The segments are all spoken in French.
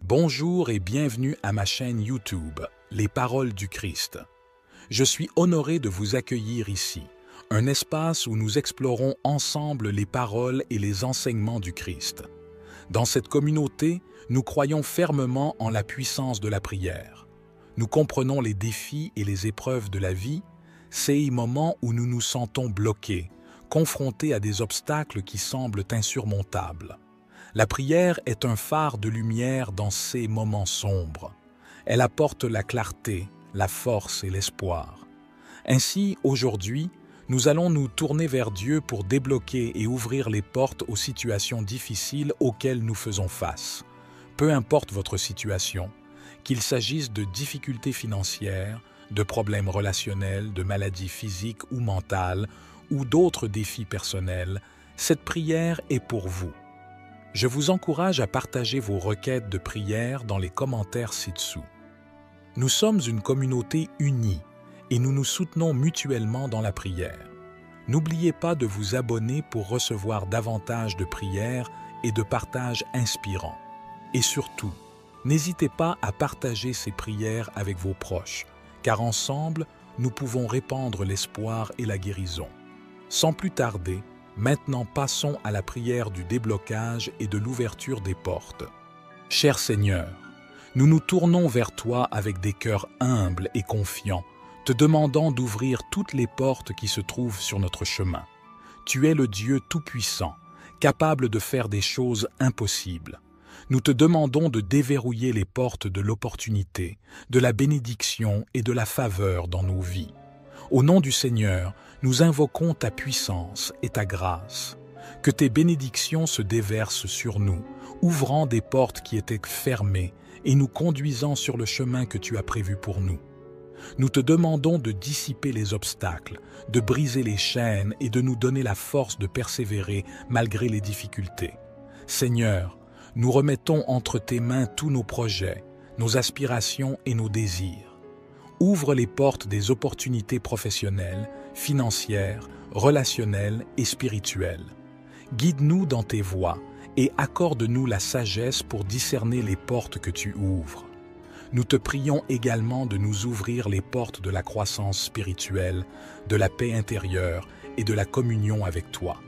Bonjour et bienvenue à ma chaîne YouTube, Les Paroles du Christ. Je suis honoré de vous accueillir ici, un espace où nous explorons ensemble les paroles et les enseignements du Christ. Dans cette communauté, nous croyons fermement en la puissance de la prière. Nous comprenons les défis et les épreuves de la vie, ces moments où nous nous sentons bloqués, confrontés à des obstacles qui semblent insurmontables. La prière est un phare de lumière dans ces moments sombres. Elle apporte la clarté, la force et l'espoir. Ainsi, aujourd'hui, nous allons nous tourner vers Dieu pour débloquer et ouvrir les portes aux situations difficiles auxquelles nous faisons face. Peu importe votre situation, qu'il s'agisse de difficultés financières, de problèmes relationnels, de maladies physiques ou mentales, ou d'autres défis personnels, cette prière est pour vous. Je vous encourage à partager vos requêtes de prière dans les commentaires ci-dessous. Nous sommes une communauté unie et nous nous soutenons mutuellement dans la prière. N'oubliez pas de vous abonner pour recevoir davantage de prières et de partages inspirants. Et surtout, n'hésitez pas à partager ces prières avec vos proches, car ensemble, nous pouvons répandre l'espoir et la guérison. Sans plus tarder, maintenant passons à la prière du déblocage et de l'ouverture des portes. Cher Seigneur, nous nous tournons vers toi avec des cœurs humbles et confiants, te demandant d'ouvrir toutes les portes qui se trouvent sur notre chemin. Tu es le Dieu Tout-Puissant, capable de faire des choses impossibles. Nous te demandons de déverrouiller les portes de l'opportunité, de la bénédiction et de la faveur dans nos vies. Au nom du Seigneur, nous invoquons ta puissance et ta grâce. Que tes bénédictions se déversent sur nous, ouvrant des portes qui étaient fermées et nous conduisant sur le chemin que tu as prévu pour nous. Nous te demandons de dissiper les obstacles, de briser les chaînes et de nous donner la force de persévérer malgré les difficultés. Seigneur, nous remettons entre tes mains tous nos projets, nos aspirations et nos désirs. Ouvre les portes des opportunités professionnelles, financières, relationnelles et spirituelles. Guide-nous dans tes voies et accorde-nous la sagesse pour discerner les portes que tu ouvres. Nous te prions également de nous ouvrir les portes de la croissance spirituelle, de la paix intérieure et de la communion avec toi.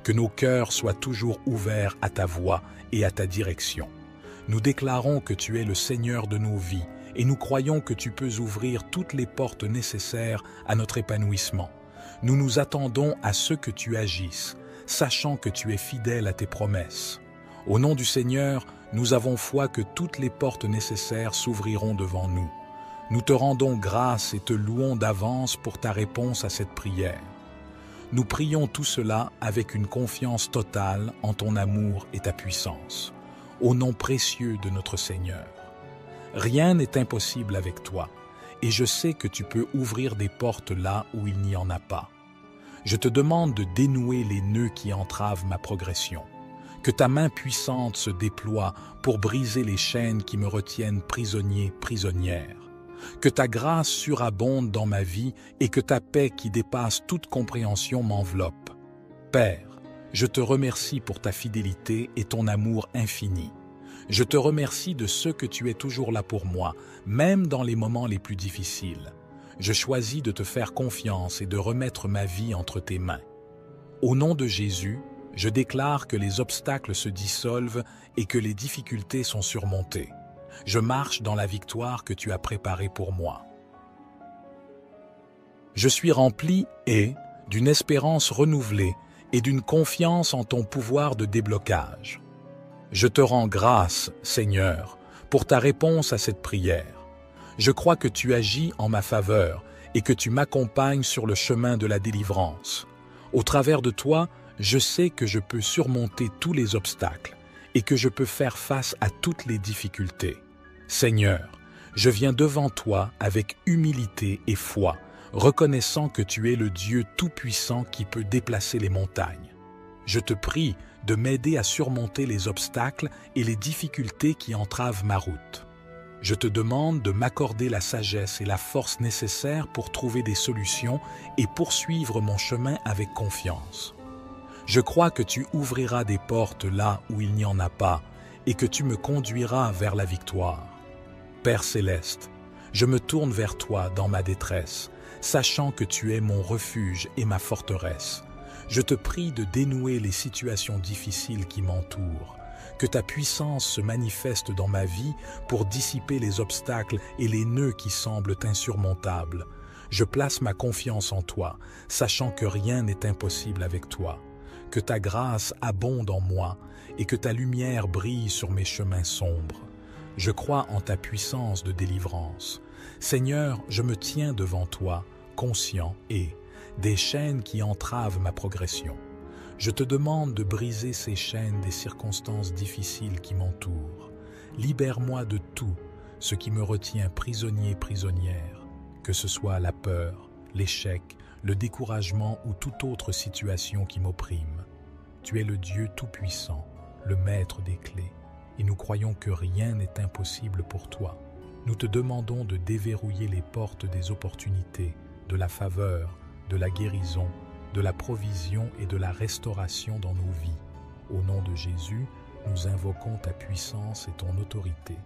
Que nos cœurs soient toujours ouverts à ta voix et à ta direction. Nous déclarons que tu es le Seigneur de nos vies et nous croyons que tu peux ouvrir toutes les portes nécessaires à notre épanouissement. Nous nous attendons à ce que tu agisses, sachant que tu es fidèle à tes promesses. Au nom du Seigneur, nous avons foi que toutes les portes nécessaires s'ouvriront devant nous. Nous te rendons grâce et te louons d'avance pour ta réponse à cette prière. Nous prions tout cela avec une confiance totale en ton amour et ta puissance. Au nom précieux de notre Seigneur. Rien n'est impossible avec toi, et je sais que tu peux ouvrir des portes là où il n'y en a pas. Je te demande de dénouer les nœuds qui entravent ma progression. Que ta main puissante se déploie pour briser les chaînes qui me retiennent prisonnier, prisonnière. Que ta grâce surabonde dans ma vie et que ta paix qui dépasse toute compréhension m'enveloppe. Père, je te remercie pour ta fidélité et ton amour infini. Je te remercie de ce que tu es toujours là pour moi, même dans les moments les plus difficiles. Je choisis de te faire confiance et de remettre ma vie entre tes mains. Au nom de Jésus, je déclare que les obstacles se dissolvent et que les difficultés sont surmontées. Je marche dans la victoire que tu as préparée pour moi. Je suis rempli d'une espérance renouvelée et d'une confiance en ton pouvoir de déblocage. Je te rends grâce, Seigneur, pour ta réponse à cette prière. Je crois que tu agis en ma faveur et que tu m'accompagnes sur le chemin de la délivrance. Au travers de toi, je sais que je peux surmonter tous les obstacles et que je peux faire face à toutes les difficultés. Seigneur, je viens devant toi avec humilité et foi, reconnaissant que tu es le Dieu Tout-Puissant qui peut déplacer les montagnes. Je te prie de m'aider à surmonter les obstacles et les difficultés qui entravent ma route. Je te demande de m'accorder la sagesse et la force nécessaires pour trouver des solutions et poursuivre mon chemin avec confiance. Je crois que tu ouvriras des portes là où il n'y en a pas et que tu me conduiras vers la victoire. Père céleste, je me tourne vers toi dans ma détresse, sachant que tu es mon refuge et ma forteresse. Je te prie de dénouer les situations difficiles qui m'entourent, que ta puissance se manifeste dans ma vie pour dissiper les obstacles et les nœuds qui semblent insurmontables. Je place ma confiance en toi, sachant que rien n'est impossible avec toi, que ta grâce abonde en moi et que ta lumière brille sur mes chemins sombres. Je crois en ta puissance de délivrance. Seigneur, je me tiens devant toi, conscient et des chaînes qui entravent ma progression. Je te demande de briser ces chaînes des circonstances difficiles qui m'entourent. Libère-moi de tout ce qui me retient prisonnière, que ce soit la peur, l'échec, le découragement ou toute autre situation qui m'opprime. Tu es le Dieu Tout-Puissant, le Maître des clés, et nous croyons que rien n'est impossible pour toi. Nous te demandons de déverrouiller les portes des opportunités, de la faveur, de la guérison, de la provision et de la restauration dans nos vies. Au nom de Jésus, nous invoquons ta puissance et ton autorité.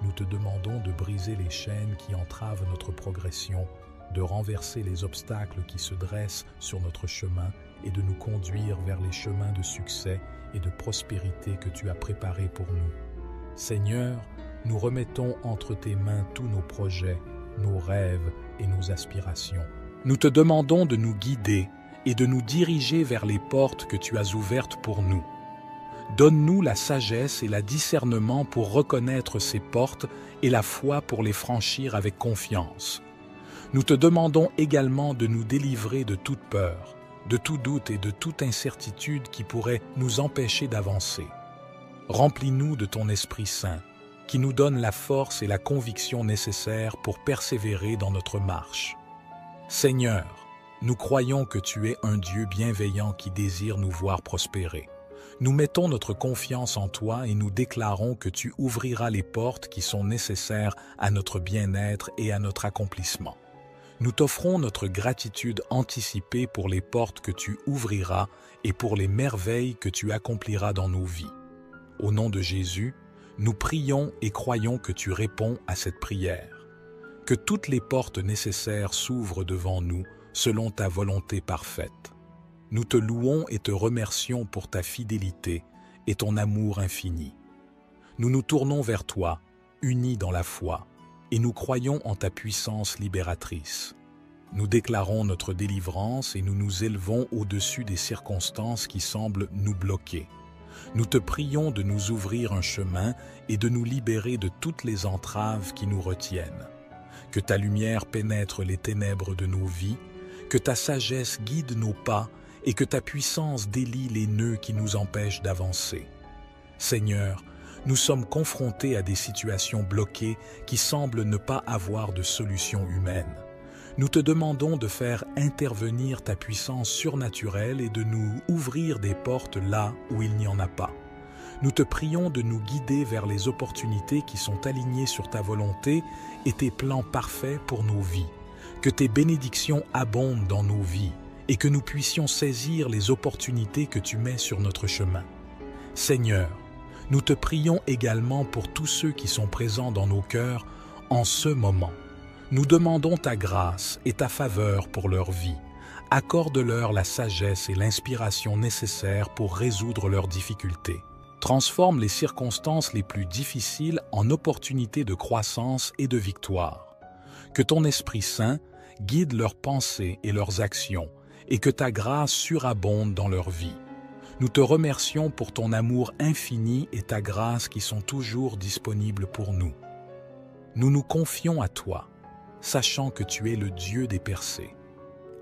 Nous te demandons de briser les chaînes qui entravent notre progression, de renverser les obstacles qui se dressent sur notre chemin et de nous conduire vers les chemins de succès et de prospérité que tu as préparés pour nous. Seigneur, nous remettons entre tes mains tous nos projets, nos rêves et nos aspirations. Nous te demandons de nous guider et de nous diriger vers les portes que tu as ouvertes pour nous. Donne-nous la sagesse et le discernement pour reconnaître ces portes et la foi pour les franchir avec confiance. Nous te demandons également de nous délivrer de toute peur, de tout doute et de toute incertitude qui pourrait nous empêcher d'avancer. Remplis-nous de ton Esprit Saint, qui nous donne la force et la conviction nécessaires pour persévérer dans notre marche. Seigneur, nous croyons que tu es un Dieu bienveillant qui désire nous voir prospérer. Nous mettons notre confiance en toi et nous déclarons que tu ouvriras les portes qui sont nécessaires à notre bien-être et à notre accomplissement. Nous t'offrons notre gratitude anticipée pour les portes que tu ouvriras et pour les merveilles que tu accompliras dans nos vies. Au nom de Jésus, nous prions et croyons que tu réponds à cette prière. Que toutes les portes nécessaires s'ouvrent devant nous selon ta volonté parfaite. Nous te louons et te remercions pour ta fidélité et ton amour infini. Nous nous tournons vers toi, unis dans la foi, et nous croyons en ta puissance libératrice. Nous déclarons notre délivrance et nous nous élevons au-dessus des circonstances qui semblent nous bloquer. Nous te prions de nous ouvrir un chemin et de nous libérer de toutes les entraves qui nous retiennent. Que ta lumière pénètre les ténèbres de nos vies, que ta sagesse guide nos pas et que ta puissance délie les nœuds qui nous empêchent d'avancer. Seigneur, nous sommes confrontés à des situations bloquées qui semblent ne pas avoir de solution humaine. Nous te demandons de faire intervenir ta puissance surnaturelle et de nous ouvrir des portes là où il n'y en a pas. Nous te prions de nous guider vers les opportunités qui sont alignées sur ta volonté et tes plans parfaits pour nos vies. Que tes bénédictions abondent dans nos vies et que nous puissions saisir les opportunités que tu mets sur notre chemin. Seigneur, nous te prions également pour tous ceux qui sont présents dans nos cœurs en ce moment. Nous demandons ta grâce et ta faveur pour leur vie. Accorde-leur la sagesse et l'inspiration nécessaires pour résoudre leurs difficultés. Transforme les circonstances les plus difficiles en opportunités de croissance et de victoire. Que ton Esprit Saint guide leurs pensées et leurs actions et que ta grâce surabonde dans leur vie. Nous te remercions pour ton amour infini et ta grâce qui sont toujours disponibles pour nous. Nous nous confions à toi, sachant que tu es le Dieu des percées.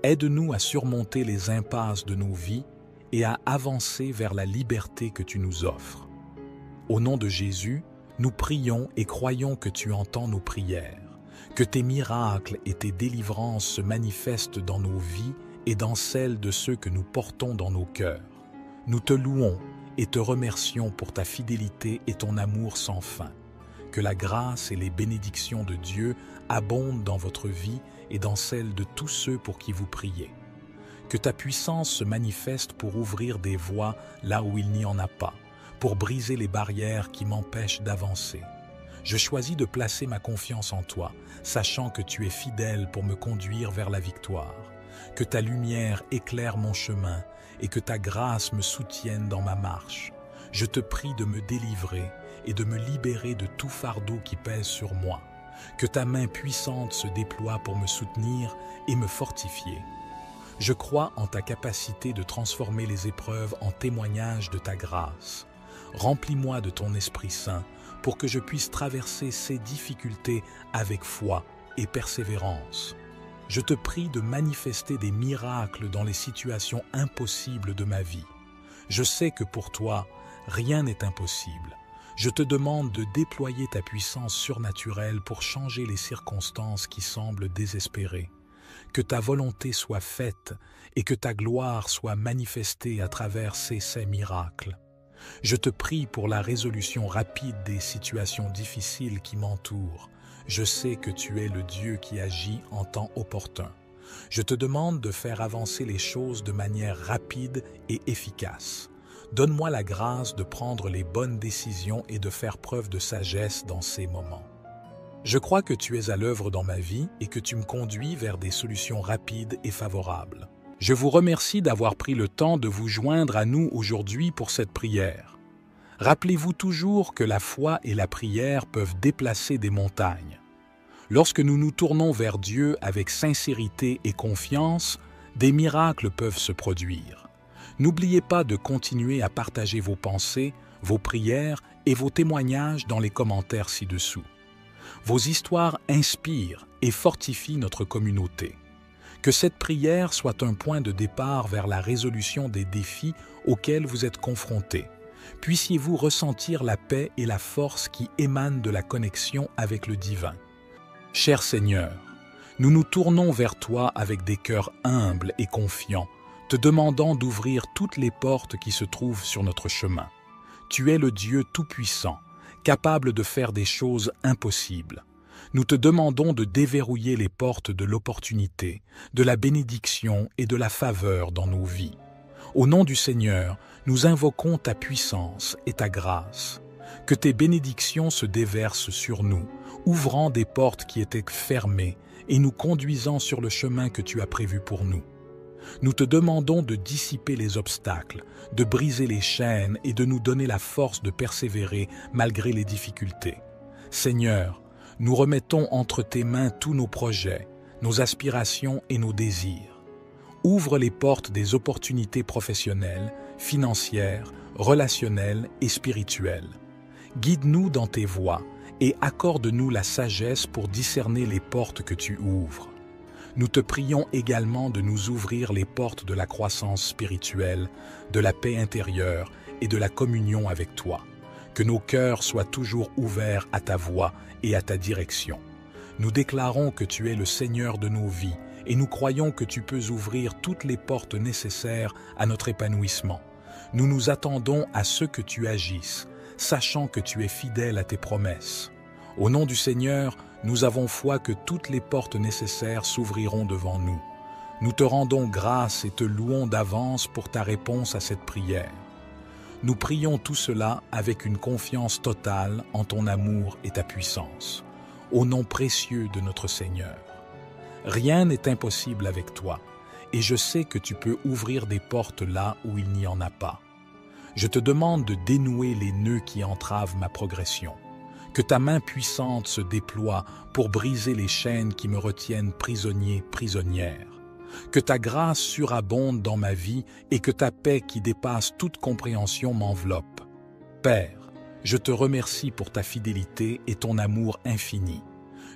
Aide-nous à surmonter les impasses de nos vies et à avancer vers la liberté que tu nous offres. Au nom de Jésus, nous prions et croyons que tu entends nos prières, que tes miracles et tes délivrances se manifestent dans nos vies et dans celles de ceux que nous portons dans nos cœurs. Nous te louons et te remercions pour ta fidélité et ton amour sans fin. Que la grâce et les bénédictions de Dieu abondent dans votre vie et dans celle de tous ceux pour qui vous priez. Que ta puissance se manifeste pour ouvrir des voies là où il n'y en a pas, pour briser les barrières qui m'empêchent d'avancer. Je choisis de placer ma confiance en toi, sachant que tu es fidèle pour me conduire vers la victoire, que ta lumière éclaire mon chemin et que ta grâce me soutienne dans ma marche. Je te prie de me délivrer et de me libérer de tout fardeau qui pèse sur moi, que ta main puissante se déploie pour me soutenir et me fortifier. Je crois en ta capacité de transformer les épreuves en témoignage de ta grâce. Remplis-moi de ton Esprit Saint pour que je puisse traverser ces difficultés avec foi et persévérance. Je te prie de manifester des miracles dans les situations impossibles de ma vie. Je sais que pour toi, rien n'est impossible. Je te demande de déployer ta puissance surnaturelle pour changer les circonstances qui semblent désespérées. Que ta volonté soit faite et que ta gloire soit manifestée à travers ces miracles. Je te prie pour la résolution rapide des situations difficiles qui m'entourent. Je sais que tu es le Dieu qui agit en temps opportun. Je te demande de faire avancer les choses de manière rapide et efficace. Donne-moi la grâce de prendre les bonnes décisions et de faire preuve de sagesse dans ces moments. Je crois que tu es à l'œuvre dans ma vie et que tu me conduis vers des solutions rapides et favorables. Je vous remercie d'avoir pris le temps de vous joindre à nous aujourd'hui pour cette prière. Rappelez-vous toujours que la foi et la prière peuvent déplacer des montagnes. Lorsque nous nous tournons vers Dieu avec sincérité et confiance, des miracles peuvent se produire. N'oubliez pas de continuer à partager vos pensées, vos prières et vos témoignages dans les commentaires ci-dessous. Vos histoires inspirent et fortifient notre communauté. Que cette prière soit un point de départ vers la résolution des défis auxquels vous êtes confrontés. Puissiez-vous ressentir la paix et la force qui émanent de la connexion avec le divin. Cher Seigneur, nous nous tournons vers toi avec des cœurs humbles et confiants, te demandant d'ouvrir toutes les portes qui se trouvent sur notre chemin. Tu es le Dieu Tout-Puissant, capable de faire des choses impossibles. Nous te demandons de déverrouiller les portes de l'opportunité, de la bénédiction et de la faveur dans nos vies. Au nom du Seigneur, nous invoquons ta puissance et ta grâce. Que tes bénédictions se déversent sur nous, ouvrant des portes qui étaient fermées et nous conduisant sur le chemin que tu as prévu pour nous. Nous te demandons de dissiper les obstacles, de briser les chaînes et de nous donner la force de persévérer malgré les difficultés. Seigneur, nous remettons entre tes mains tous nos projets, nos aspirations et nos désirs. Ouvre les portes des opportunités professionnelles, financières, relationnelles et spirituelles. Guide-nous dans tes voies et accorde-nous la sagesse pour discerner les portes que tu ouvres. Nous te prions également de nous ouvrir les portes de la croissance spirituelle, de la paix intérieure et de la communion avec toi. Que nos cœurs soient toujours ouverts à ta voix et à ta direction. Nous déclarons que tu es le Seigneur de nos vies et nous croyons que tu peux ouvrir toutes les portes nécessaires à notre épanouissement. Nous nous attendons à ce que tu agisses, sachant que tu es fidèle à tes promesses. Au nom du Seigneur, nous avons foi que toutes les portes nécessaires s'ouvriront devant nous. Nous te rendons grâce et te louons d'avance pour ta réponse à cette prière. Nous prions tout cela avec une confiance totale en ton amour et ta puissance. Au nom précieux de notre Seigneur. Rien n'est impossible avec toi, et je sais que tu peux ouvrir des portes là où il n'y en a pas. Je te demande de dénouer les nœuds qui entravent ma progression. Que ta main puissante se déploie pour briser les chaînes qui me retiennent prisonnier, prisonnière. Que ta grâce surabonde dans ma vie et que ta paix qui dépasse toute compréhension m'enveloppe. Père, je te remercie pour ta fidélité et ton amour infini.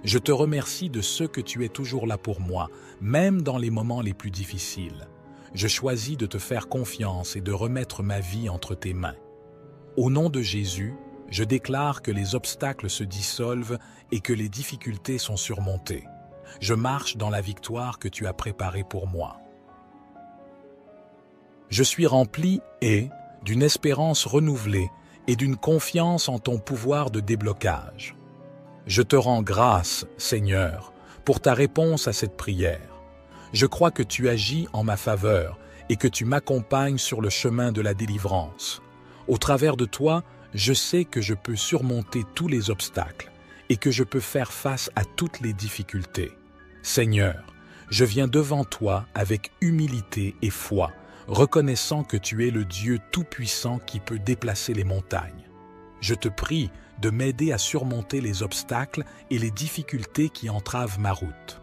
Je te remercie de ce que tu es toujours là pour moi, même dans les moments les plus difficiles. Je choisis de te faire confiance et de remettre ma vie entre tes mains. Au nom de Jésus, je déclare que les obstacles se dissolvent et que les difficultés sont surmontées. Je marche dans la victoire que tu as préparée pour moi. Je suis rempli d'une espérance renouvelée et d'une confiance en ton pouvoir de déblocage. Je te rends grâce, Seigneur, pour ta réponse à cette prière. Je crois que tu agis en ma faveur et que tu m'accompagnes sur le chemin de la délivrance. Au travers de toi, je sais que je peux surmonter tous les obstacles et que je peux faire face à toutes les difficultés. Seigneur, je viens devant toi avec humilité et foi, reconnaissant que tu es le Dieu tout-puissant qui peut déplacer les montagnes. Je te prie de m'aider à surmonter les obstacles et les difficultés qui entravent ma route.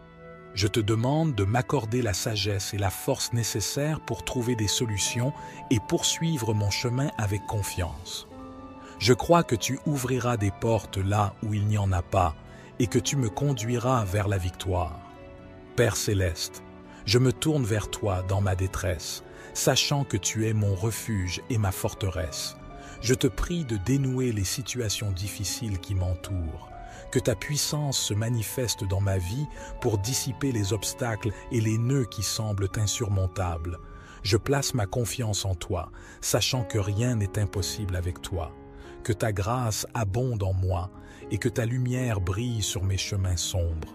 Je te demande de m'accorder la sagesse et la force nécessaires pour trouver des solutions et poursuivre mon chemin avec confiance. Je crois que tu ouvriras des portes là où il n'y en a pas et que tu me conduiras vers la victoire. Père céleste, je me tourne vers toi dans ma détresse, sachant que tu es mon refuge et ma forteresse. Je te prie de dénouer les situations difficiles qui m'entourent, que ta puissance se manifeste dans ma vie pour dissiper les obstacles et les nœuds qui semblent insurmontables. Je place ma confiance en toi, sachant que rien n'est impossible avec toi, que ta grâce abonde en moi et que ta lumière brille sur mes chemins sombres.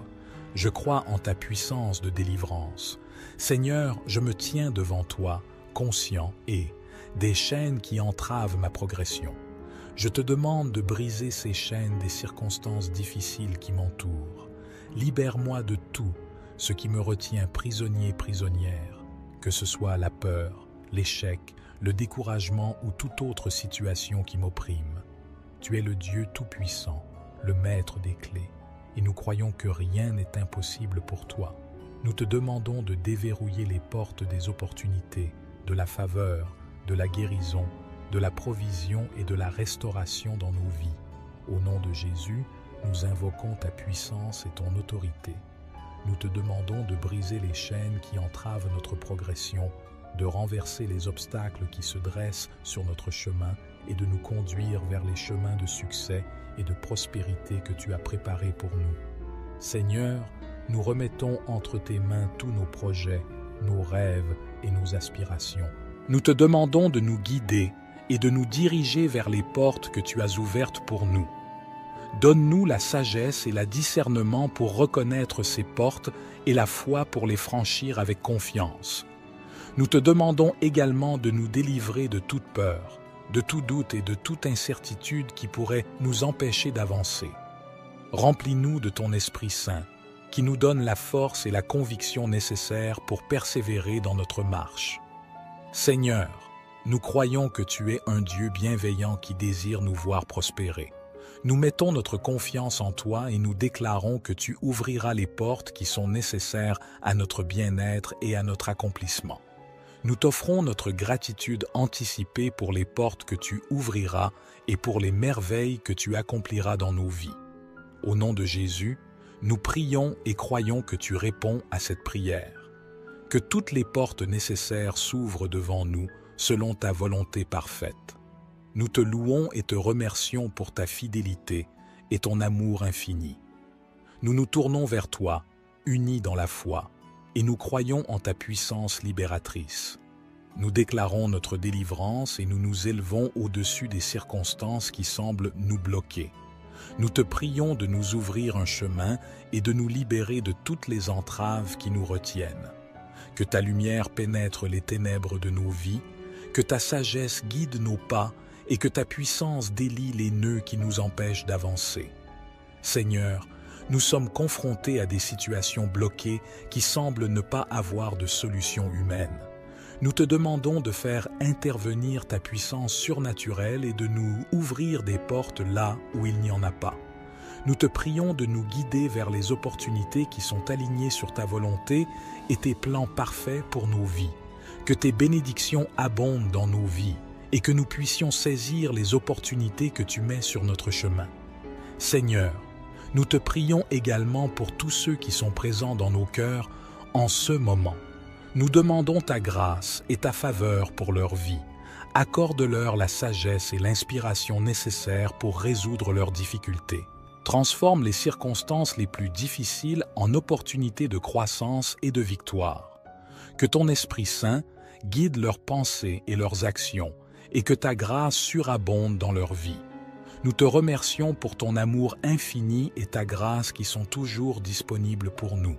Je crois en ta puissance de délivrance. Seigneur, je me tiens devant toi, conscient et des chaînes qui entravent ma progression. Je te demande de briser ces chaînes des circonstances difficiles qui m'entourent. Libère-moi de tout ce qui me retient prisonnier-prisonnière, que ce soit la peur, l'échec, le découragement ou toute autre situation qui m'opprime. Tu es le Dieu tout-puissant, le maître des clés, et nous croyons que rien n'est impossible pour toi. Nous te demandons de déverrouiller les portes des opportunités, de la faveur, de la guérison, de la provision et de la restauration dans nos vies. Au nom de Jésus, nous invoquons ta puissance et ton autorité. Nous te demandons de briser les chaînes qui entravent notre progression, de renverser les obstacles qui se dressent sur notre chemin et de nous conduire vers les chemins de succès et de prospérité que tu as préparés pour nous. Seigneur, nous remettons entre tes mains tous nos projets, nos rêves et nos aspirations. Nous te demandons de nous guider et de nous diriger vers les portes que tu as ouvertes pour nous. Donne-nous la sagesse et le discernement pour reconnaître ces portes et la foi pour les franchir avec confiance. Nous te demandons également de nous délivrer de toute peur, de tout doute et de toute incertitude qui pourrait nous empêcher d'avancer. Remplis-nous de ton Esprit Saint, qui nous donne la force et la conviction nécessaires pour persévérer dans notre marche. Seigneur, nous croyons que tu es un Dieu bienveillant qui désire nous voir prospérer. Nous mettons notre confiance en toi et nous déclarons que tu ouvriras les portes qui sont nécessaires à notre bien-être et à notre accomplissement. Nous t'offrons notre gratitude anticipée pour les portes que tu ouvriras et pour les merveilles que tu accompliras dans nos vies. Au nom de Jésus, nous prions et croyons que tu réponds à cette prière. Que toutes les portes nécessaires s'ouvrent devant nous selon ta volonté parfaite. Nous te louons et te remercions pour ta fidélité et ton amour infini. Nous nous tournons vers toi, unis dans la foi, et nous croyons en ta puissance libératrice. Nous déclarons notre délivrance et nous nous élevons au-dessus des circonstances qui semblent nous bloquer. Nous te prions de nous ouvrir un chemin et de nous libérer de toutes les entraves qui nous retiennent. Que ta lumière pénètre les ténèbres de nos vies, que ta sagesse guide nos pas et que ta puissance délie les nœuds qui nous empêchent d'avancer. Seigneur, nous sommes confrontés à des situations bloquées qui semblent ne pas avoir de solution humaine. Nous te demandons de faire intervenir ta puissance surnaturelle et de nous ouvrir des portes là où il n'y en a pas. Nous te prions de nous guider vers les opportunités qui sont alignées sur ta volonté et tes plans parfaits pour nos vies. Que tes bénédictions abondent dans nos vies et que nous puissions saisir les opportunités que tu mets sur notre chemin. Seigneur, nous te prions également pour tous ceux qui sont présents dans nos cœurs en ce moment. Nous demandons ta grâce et ta faveur pour leur vie. Accorde-leur la sagesse et l'inspiration nécessaires pour résoudre leurs difficultés. Transforme les circonstances les plus difficiles en opportunités de croissance et de victoire. Que ton Esprit Saint guide leurs pensées et leurs actions et que ta grâce surabonde dans leur vie. Nous te remercions pour ton amour infini et ta grâce qui sont toujours disponibles pour nous.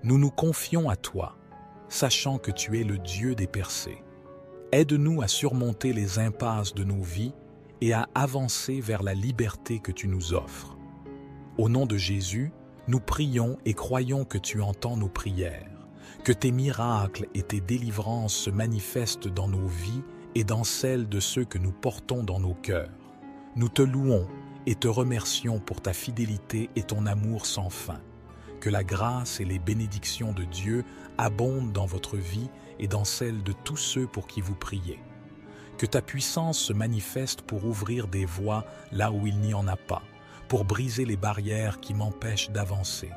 Nous nous confions à toi, sachant que tu es le Dieu des percées. Aide-nous à surmonter les impasses de nos vies et à avancer vers la liberté que tu nous offres. Au nom de Jésus, nous prions et croyons que tu entends nos prières, que tes miracles et tes délivrances se manifestent dans nos vies et dans celles de ceux que nous portons dans nos cœurs. Nous te louons et te remercions pour ta fidélité et ton amour sans fin. Que la grâce et les bénédictions de Dieu abondent dans votre vie et dans celle de tous ceux pour qui vous priez. Que ta puissance se manifeste pour ouvrir des voies là où il n'y en a pas, pour briser les barrières qui m'empêchent d'avancer.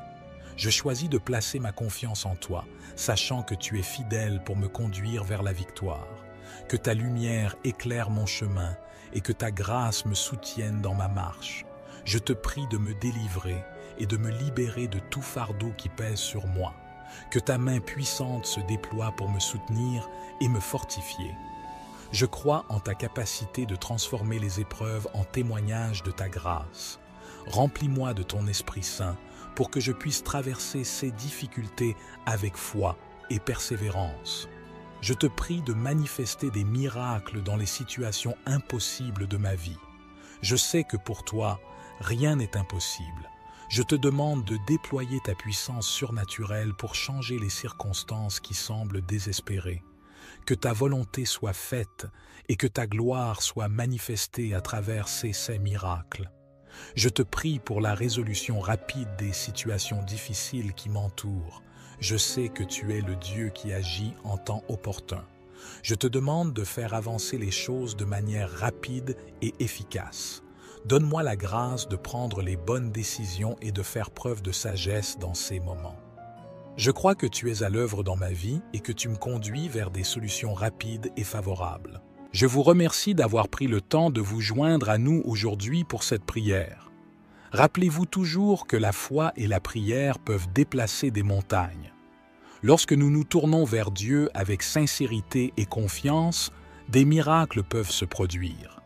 Je choisis de placer ma confiance en toi, sachant que tu es fidèle pour me conduire vers la victoire. Que ta lumière éclaire mon chemin et que ta grâce me soutienne dans ma marche. Je te prie de me délivrer et de me libérer de tout fardeau qui pèse sur moi. Que ta main puissante se déploie pour me soutenir et me fortifier. Je crois en ta capacité de transformer les épreuves en témoignages de ta grâce. Remplis-moi de ton Esprit Saint pour que je puisse traverser ces difficultés avec foi et persévérance. Je te prie de manifester des miracles dans les situations impossibles de ma vie. Je sais que pour toi, rien n'est impossible. Je te demande de déployer ta puissance surnaturelle pour changer les circonstances qui semblent désespérées. Que ta volonté soit faite et que ta gloire soit manifestée à travers ces miracles. Je te prie pour la résolution rapide des situations difficiles qui m'entourent. Je sais que tu es le Dieu qui agit en temps opportun. Je te demande de faire avancer les choses de manière rapide et efficace. Donne-moi la grâce de prendre les bonnes décisions et de faire preuve de sagesse dans ces moments. Je crois que tu es à l'œuvre dans ma vie et que tu me conduis vers des solutions rapides et favorables. Je vous remercie d'avoir pris le temps de vous joindre à nous aujourd'hui pour cette prière. Rappelez-vous toujours que la foi et la prière peuvent déplacer des montagnes. Lorsque nous nous tournons vers Dieu avec sincérité et confiance, des miracles peuvent se produire.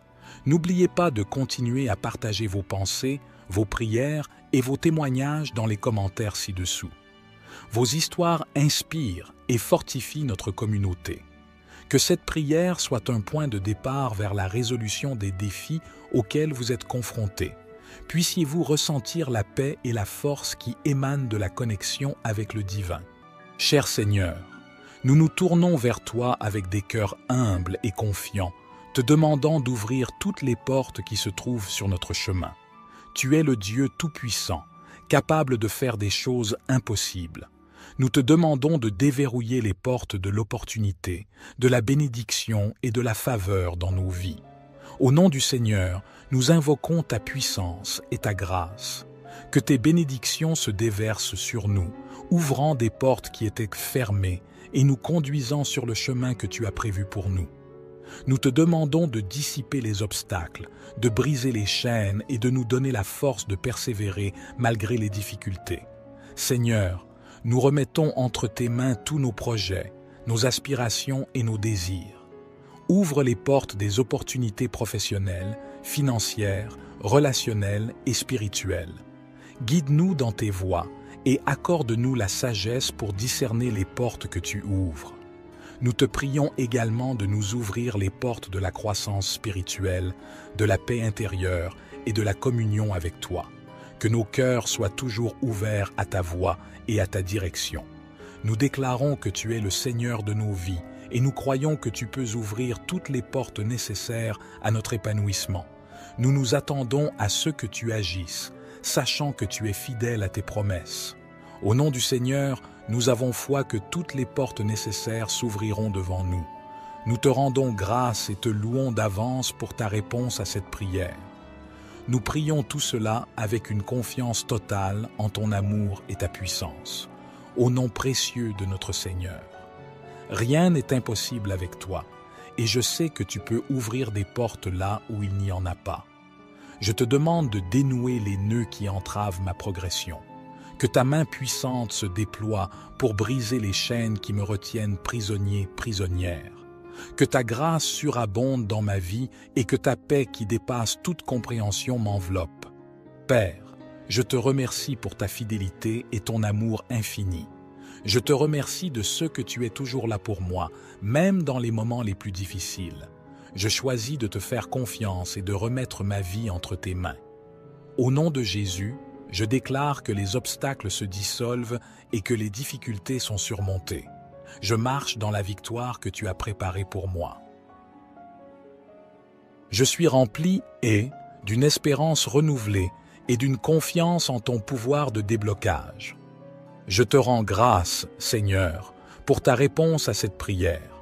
N'oubliez pas de continuer à partager vos pensées, vos prières et vos témoignages dans les commentaires ci-dessous. Vos histoires inspirent et fortifient notre communauté. Que cette prière soit un point de départ vers la résolution des défis auxquels vous êtes confrontés. Puissiez-vous ressentir la paix et la force qui émanent de la connexion avec le divin. Cher Seigneur, nous nous tournons vers toi avec des cœurs humbles et confiants, te demandant d'ouvrir toutes les portes qui se trouvent sur notre chemin. Tu es le Dieu Tout-Puissant, capable de faire des choses impossibles. Nous te demandons de déverrouiller les portes de l'opportunité, de la bénédiction et de la faveur dans nos vies. Au nom du Seigneur, nous invoquons ta puissance et ta grâce. Que tes bénédictions se déversent sur nous, ouvrant des portes qui étaient fermées et nous conduisant sur le chemin que tu as prévu pour nous. Nous te demandons de dissiper les obstacles, de briser les chaînes et de nous donner la force de persévérer malgré les difficultés. Seigneur, nous remettons entre tes mains tous nos projets, nos aspirations et nos désirs. Ouvre les portes des opportunités professionnelles, financières, relationnelles et spirituelles. Guide-nous dans tes voies et accorde-nous la sagesse pour discerner les portes que tu ouvres. Nous te prions également de nous ouvrir les portes de la croissance spirituelle, de la paix intérieure et de la communion avec toi. Que nos cœurs soient toujours ouverts à ta voix et à ta direction. Nous déclarons que tu es le Seigneur de nos vies et nous croyons que tu peux ouvrir toutes les portes nécessaires à notre épanouissement. Nous nous attendons à ce que tu agisses, sachant que tu es fidèle à tes promesses. Au nom du Seigneur, nous avons foi que toutes les portes nécessaires s'ouvriront devant nous. Nous te rendons grâce et te louons d'avance pour ta réponse à cette prière. Nous prions tout cela avec une confiance totale en ton amour et ta puissance, au nom précieux de notre Seigneur. Rien n'est impossible avec toi, et je sais que tu peux ouvrir des portes là où il n'y en a pas. Je te demande de dénouer les nœuds qui entravent ma progression. Que ta main puissante se déploie pour briser les chaînes qui me retiennent prisonnier, prisonnière. Que ta grâce surabonde dans ma vie et que ta paix qui dépasse toute compréhension m'enveloppe. Père, je te remercie pour ta fidélité et ton amour infini. Je te remercie de ce que tu es toujours là pour moi, même dans les moments les plus difficiles. Je choisis de te faire confiance et de remettre ma vie entre tes mains. Au nom de Jésus, je déclare que les obstacles se dissolvent et que les difficultés sont surmontées. Je marche dans la victoire que tu as préparée pour moi. Je suis rempli d'une espérance renouvelée et d'une confiance en ton pouvoir de déblocage. Je te rends grâce, Seigneur, pour ta réponse à cette prière.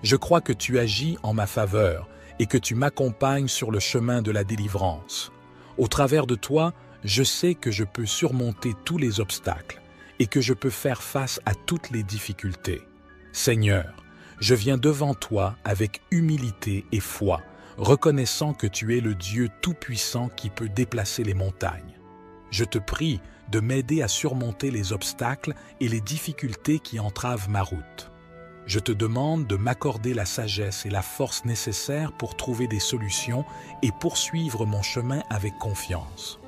Je crois que tu agis en ma faveur et que tu m'accompagnes sur le chemin de la délivrance. Au travers de toi, je sais que je peux surmonter tous les obstacles et que je peux faire face à toutes les difficultés. Seigneur, je viens devant toi avec humilité et foi, reconnaissant que tu es le Dieu tout-puissant qui peut déplacer les montagnes. Je te prie de m'aider à surmonter les obstacles et les difficultés qui entravent ma route. Je te demande de m'accorder la sagesse et la force nécessaires pour trouver des solutions et poursuivre mon chemin avec confiance.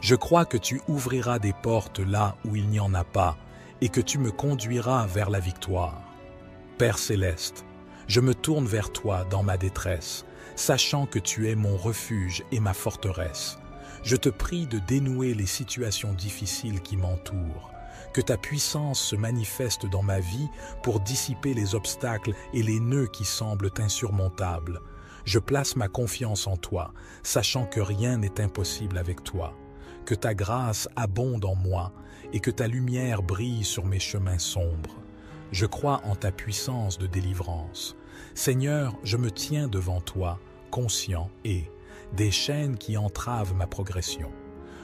Je crois que tu ouvriras des portes là où il n'y en a pas et que tu me conduiras vers la victoire. Père céleste, je me tourne vers toi dans ma détresse, sachant que tu es mon refuge et ma forteresse. Je te prie de dénouer les situations difficiles qui m'entourent, que ta puissance se manifeste dans ma vie pour dissiper les obstacles et les nœuds qui semblent insurmontables. Je place ma confiance en toi, sachant que rien n'est impossible avec toi, que ta grâce abonde en moi et que ta lumière brille sur mes chemins sombres. Je crois en ta puissance de délivrance. Seigneur, je me tiens devant toi, conscient des chaînes qui entravent ma progression.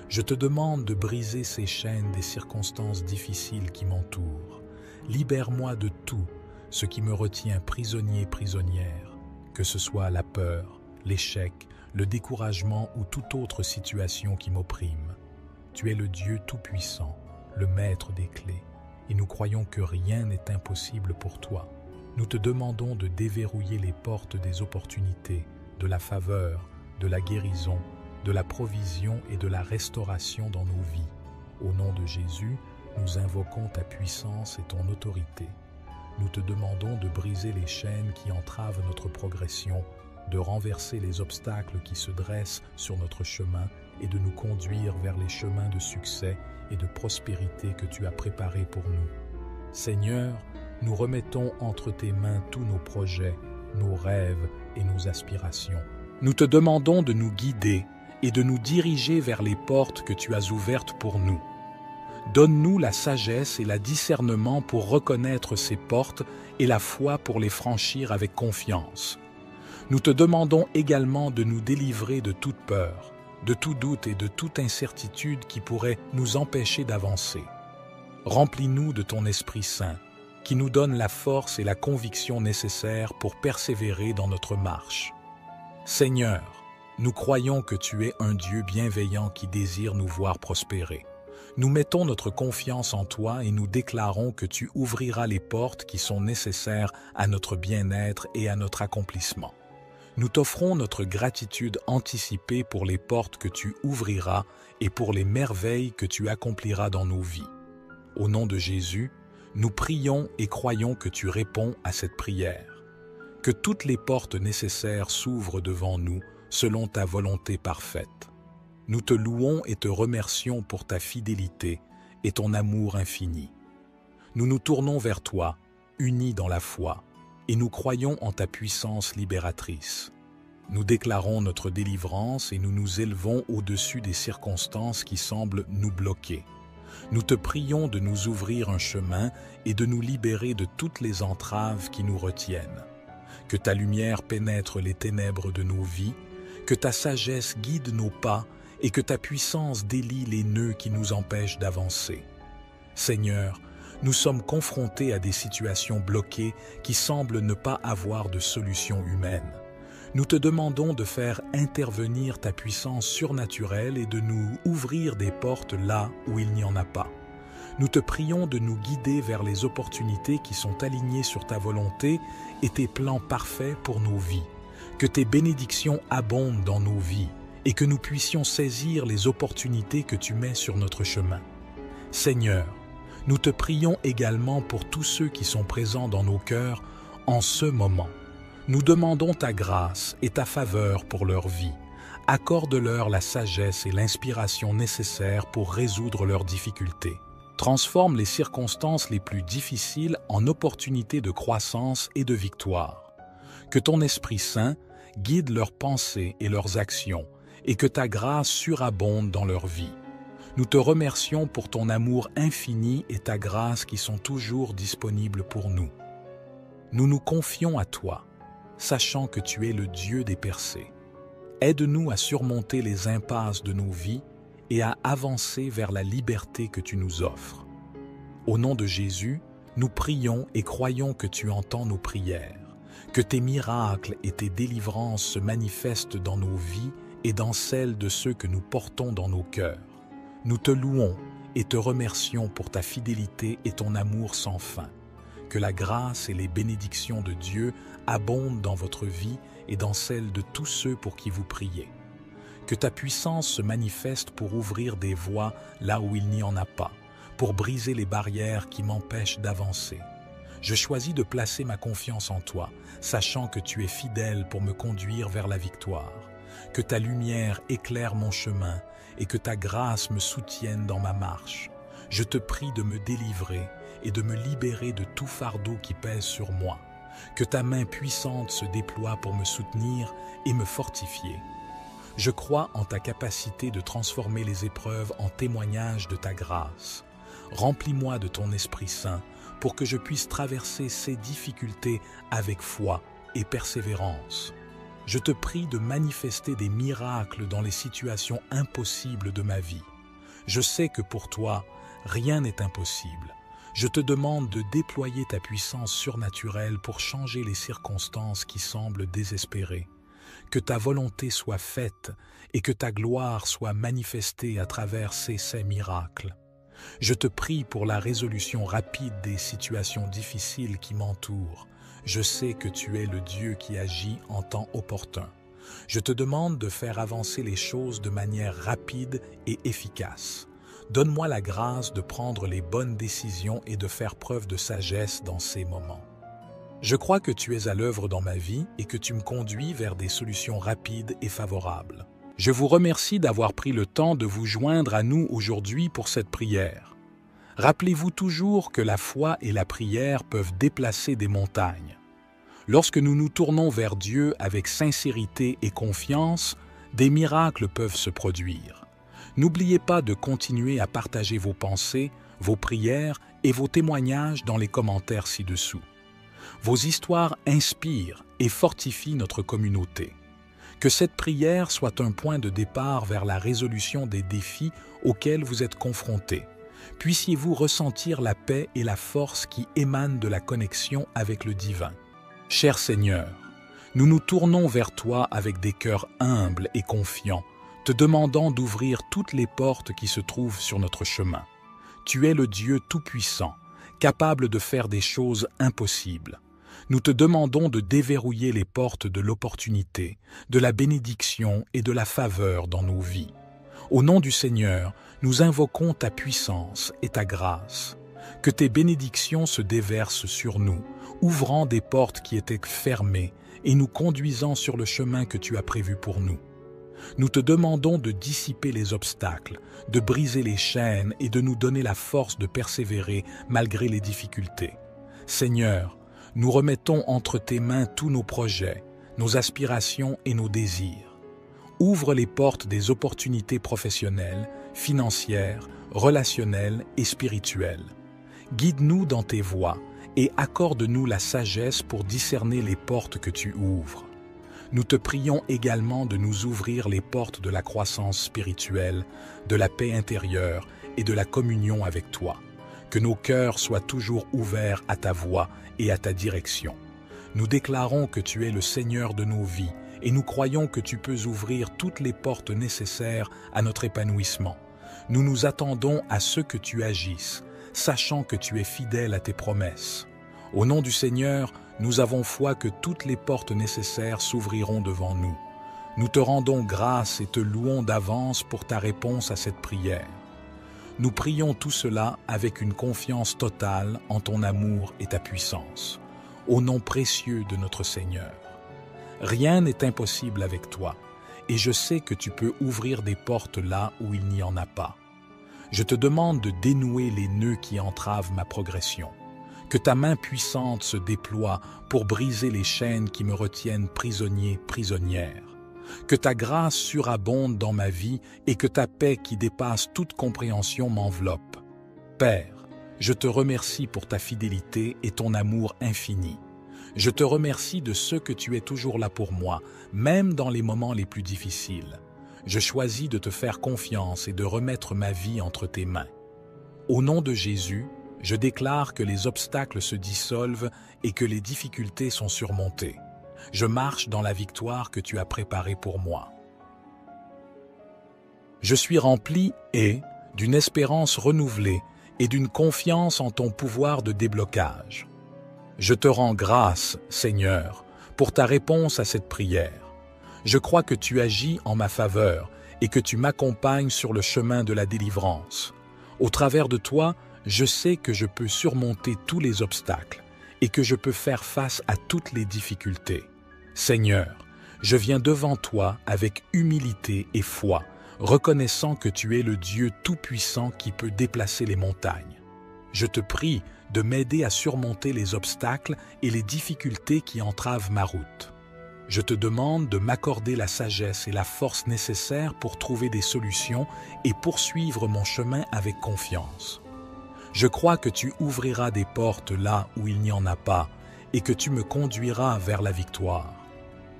Je te demande de briser ces chaînes des circonstances difficiles qui m'entourent. Libère-moi de tout ce qui me retient prisonnier-prisonnière, que ce soit la peur, l'échec, le découragement ou toute autre situation qui m'opprime. Tu es le Dieu tout-puissant, le maître des clés, et nous croyons que rien n'est impossible pour toi. Nous te demandons de déverrouiller les portes des opportunités, de la faveur, de la guérison, de la provision et de la restauration dans nos vies. Au nom de Jésus, nous invoquons ta puissance et ton autorité. Nous te demandons de briser les chaînes qui entravent notre progression, de renverser les obstacles qui se dressent sur notre chemin et de nous conduire vers les chemins de succès et de prospérité que tu as préparés pour nous. Seigneur, nous remettons entre tes mains tous nos projets, nos rêves et nos aspirations. Nous te demandons de nous guider et de nous diriger vers les portes que tu as ouvertes pour nous. Donne-nous la sagesse et le discernement pour reconnaître ces portes et la foi pour les franchir avec confiance. Nous te demandons également de nous délivrer de toute peur, de tout doute et de toute incertitude qui pourrait nous empêcher d'avancer. Remplis-nous de ton Esprit Saint, qui nous donne la force et la conviction nécessaires pour persévérer dans notre marche. Seigneur, nous croyons que tu es un Dieu bienveillant qui désire nous voir prospérer. Nous mettons notre confiance en toi et nous déclarons que tu ouvriras les portes qui sont nécessaires à notre bien-être et à notre accomplissement. Nous t'offrons notre gratitude anticipée pour les portes que tu ouvriras et pour les merveilles que tu accompliras dans nos vies. Au nom de Jésus, nous prions et croyons que tu réponds à cette prière. Que toutes les portes nécessaires s'ouvrent devant nous selon ta volonté parfaite. Nous te louons et te remercions pour ta fidélité et ton amour infini. Nous nous tournons vers toi, unis dans la foi, et nous croyons en ta puissance libératrice. Nous déclarons notre délivrance et nous nous élevons au-dessus des circonstances qui semblent nous bloquer. Nous te prions de nous ouvrir un chemin et de nous libérer de toutes les entraves qui nous retiennent. Que ta lumière pénètre les ténèbres de nos vies, que ta sagesse guide nos pas et que ta puissance délie les nœuds qui nous empêchent d'avancer. Seigneur, nous sommes confrontés à des situations bloquées qui semblent ne pas avoir de solution humaine. Nous te demandons de faire intervenir ta puissance surnaturelle et de nous ouvrir des portes là où il n'y en a pas. Nous te prions de nous guider vers les opportunités qui sont alignées sur ta volonté et tes plans parfaits pour nos vies. Que tes bénédictions abondent dans nos vies et que nous puissions saisir les opportunités que tu mets sur notre chemin. Seigneur, Nous te prions également pour tous ceux qui sont présents dans nos cœurs en ce moment. Nous demandons ta grâce et ta faveur pour leur vie. Accorde-leur la sagesse et l'inspiration nécessaires pour résoudre leurs difficultés. Transforme les circonstances les plus difficiles en opportunités de croissance et de victoire. Que ton Esprit Saint guide leurs pensées et leurs actions et que ta grâce surabonde dans leur vie. Nous te remercions pour ton amour infini et ta grâce qui sont toujours disponibles pour nous. Nous nous confions à toi, sachant que tu es le Dieu des percées. Aide-nous à surmonter les impasses de nos vies et à avancer vers la liberté que tu nous offres. Au nom de Jésus, nous prions et croyons que tu entends nos prières, que tes miracles et tes délivrances se manifestent dans nos vies et dans celles de ceux que nous portons dans nos cœurs. Nous te louons et te remercions pour ta fidélité et ton amour sans fin. Que la grâce et les bénédictions de Dieu abondent dans votre vie et dans celle de tous ceux pour qui vous priez. Que ta puissance se manifeste pour ouvrir des voies là où il n'y en a pas, pour briser les barrières qui m'empêchent d'avancer. Je choisis de placer ma confiance en toi, sachant que tu es fidèle pour me conduire vers la victoire. Que ta lumière éclaire mon chemin et que ta grâce me soutienne dans ma marche. Je te prie de me délivrer et de me libérer de tout fardeau qui pèse sur moi. Que ta main puissante se déploie pour me soutenir et me fortifier. Je crois en ta capacité de transformer les épreuves en témoignage de ta grâce. Remplis-moi de ton Esprit Saint pour que je puisse traverser ces difficultés avec foi et persévérance. Je te prie de manifester des miracles dans les situations impossibles de ma vie. Je sais que pour toi, rien n'est impossible. Je te demande de déployer ta puissance surnaturelle pour changer les circonstances qui semblent désespérées. Que ta volonté soit faite et que ta gloire soit manifestée à travers ces miracles. Je te prie pour la résolution rapide des situations difficiles qui m'entourent. Je sais que tu es le Dieu qui agit en temps opportun. Je te demande de faire avancer les choses de manière rapide et efficace. Donne-moi la grâce de prendre les bonnes décisions et de faire preuve de sagesse dans ces moments. Je crois que tu es à l'œuvre dans ma vie et que tu me conduis vers des solutions rapides et favorables. Je vous remercie d'avoir pris le temps de vous joindre à nous aujourd'hui pour cette prière. Rappelez-vous toujours que la foi et la prière peuvent déplacer des montagnes. Lorsque nous nous tournons vers Dieu avec sincérité et confiance, des miracles peuvent se produire. N'oubliez pas de continuer à partager vos pensées, vos prières et vos témoignages dans les commentaires ci-dessous. Vos histoires inspirent et fortifient notre communauté. Que cette prière soit un point de départ vers la résolution des défis auxquels vous êtes confrontés. Puissiez-vous ressentir la paix et la force qui émanent de la connexion avec le divin. Cher Seigneur, nous nous tournons vers toi avec des cœurs humbles et confiants, te demandant d'ouvrir toutes les portes qui se trouvent sur notre chemin. Tu es le Dieu Tout-Puissant, capable de faire des choses impossibles. Nous te demandons de déverrouiller les portes de l'opportunité, de la bénédiction et de la faveur dans nos vies. Au nom du Seigneur, nous invoquons ta puissance et ta grâce. Que tes bénédictions se déversent sur nous, ouvrant des portes qui étaient fermées et nous conduisant sur le chemin que tu as prévu pour nous. Nous te demandons de dissiper les obstacles, de briser les chaînes et de nous donner la force de persévérer malgré les difficultés. Seigneur, nous remettons entre tes mains tous nos projets, nos aspirations et nos désirs. Ouvre les portes des opportunités professionnelles, financières, relationnelles et spirituelles. Guide-nous dans tes voies et accorde-nous la sagesse pour discerner les portes que tu ouvres. Nous te prions également de nous ouvrir les portes de la croissance spirituelle, de la paix intérieure et de la communion avec toi. Que nos cœurs soient toujours ouverts à ta voix et à ta direction. Nous déclarons que tu es le Seigneur de nos vies et nous croyons que tu peux ouvrir toutes les portes nécessaires à notre épanouissement. Nous nous attendons à ce que tu agisses, sachant que tu es fidèle à tes promesses. Au nom du Seigneur, nous avons foi que toutes les portes nécessaires s'ouvriront devant nous. Nous te rendons grâce et te louons d'avance pour ta réponse à cette prière. Nous prions tout cela avec une confiance totale en ton amour et ta puissance, au nom précieux de notre Seigneur. Rien n'est impossible avec toi, et je sais que tu peux ouvrir des portes là où il n'y en a pas. Je te demande de dénouer les nœuds qui entravent ma progression, que ta main puissante se déploie pour briser les chaînes qui me retiennent prisonnier, prisonnière. Que ta grâce surabonde dans ma vie et que ta paix qui dépasse toute compréhension m'enveloppe. Père, je te remercie pour ta fidélité et ton amour infini. Je te remercie de ce que tu es toujours là pour moi, même dans les moments les plus difficiles. Je choisis de te faire confiance et de remettre ma vie entre tes mains. Au nom de Jésus, je déclare que les obstacles se dissolvent et que les difficultés sont surmontées. Je marche dans la victoire que tu as préparée pour moi. Je suis rempli d'une espérance renouvelée et d'une confiance en ton pouvoir de déblocage. Je te rends grâce, Seigneur, pour ta réponse à cette prière. Je crois que tu agis en ma faveur et que tu m'accompagnes sur le chemin de la délivrance. Au travers de toi, je sais que je peux surmonter tous les obstacles et que je peux faire face à toutes les difficultés. Seigneur, je viens devant toi avec humilité et foi, reconnaissant que tu es le Dieu tout-puissant qui peut déplacer les montagnes. Je te prie de m'aider à surmonter les obstacles et les difficultés qui entravent ma route. Je te demande de m'accorder la sagesse et la force nécessaires pour trouver des solutions et poursuivre mon chemin avec confiance. Je crois que tu ouvriras des portes là où il n'y en a pas et que tu me conduiras vers la victoire.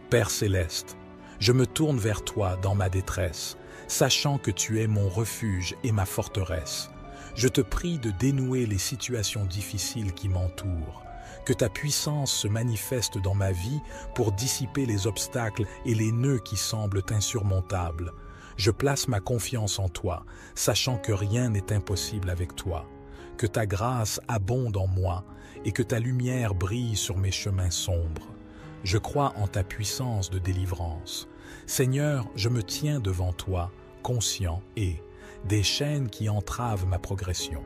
Père céleste, je me tourne vers toi dans ma détresse, sachant que tu es mon refuge et ma forteresse. Je te prie de dénouer les situations difficiles qui m'entourent, que ta puissance se manifeste dans ma vie pour dissiper les obstacles et les nœuds qui semblent insurmontables. Je place ma confiance en toi, sachant que rien n'est impossible avec toi, que ta grâce abonde en moi et que ta lumière brille sur mes chemins sombres. Je crois en ta puissance de délivrance. Seigneur, je me tiens devant toi, conscient des chaînes qui entravent ma progression.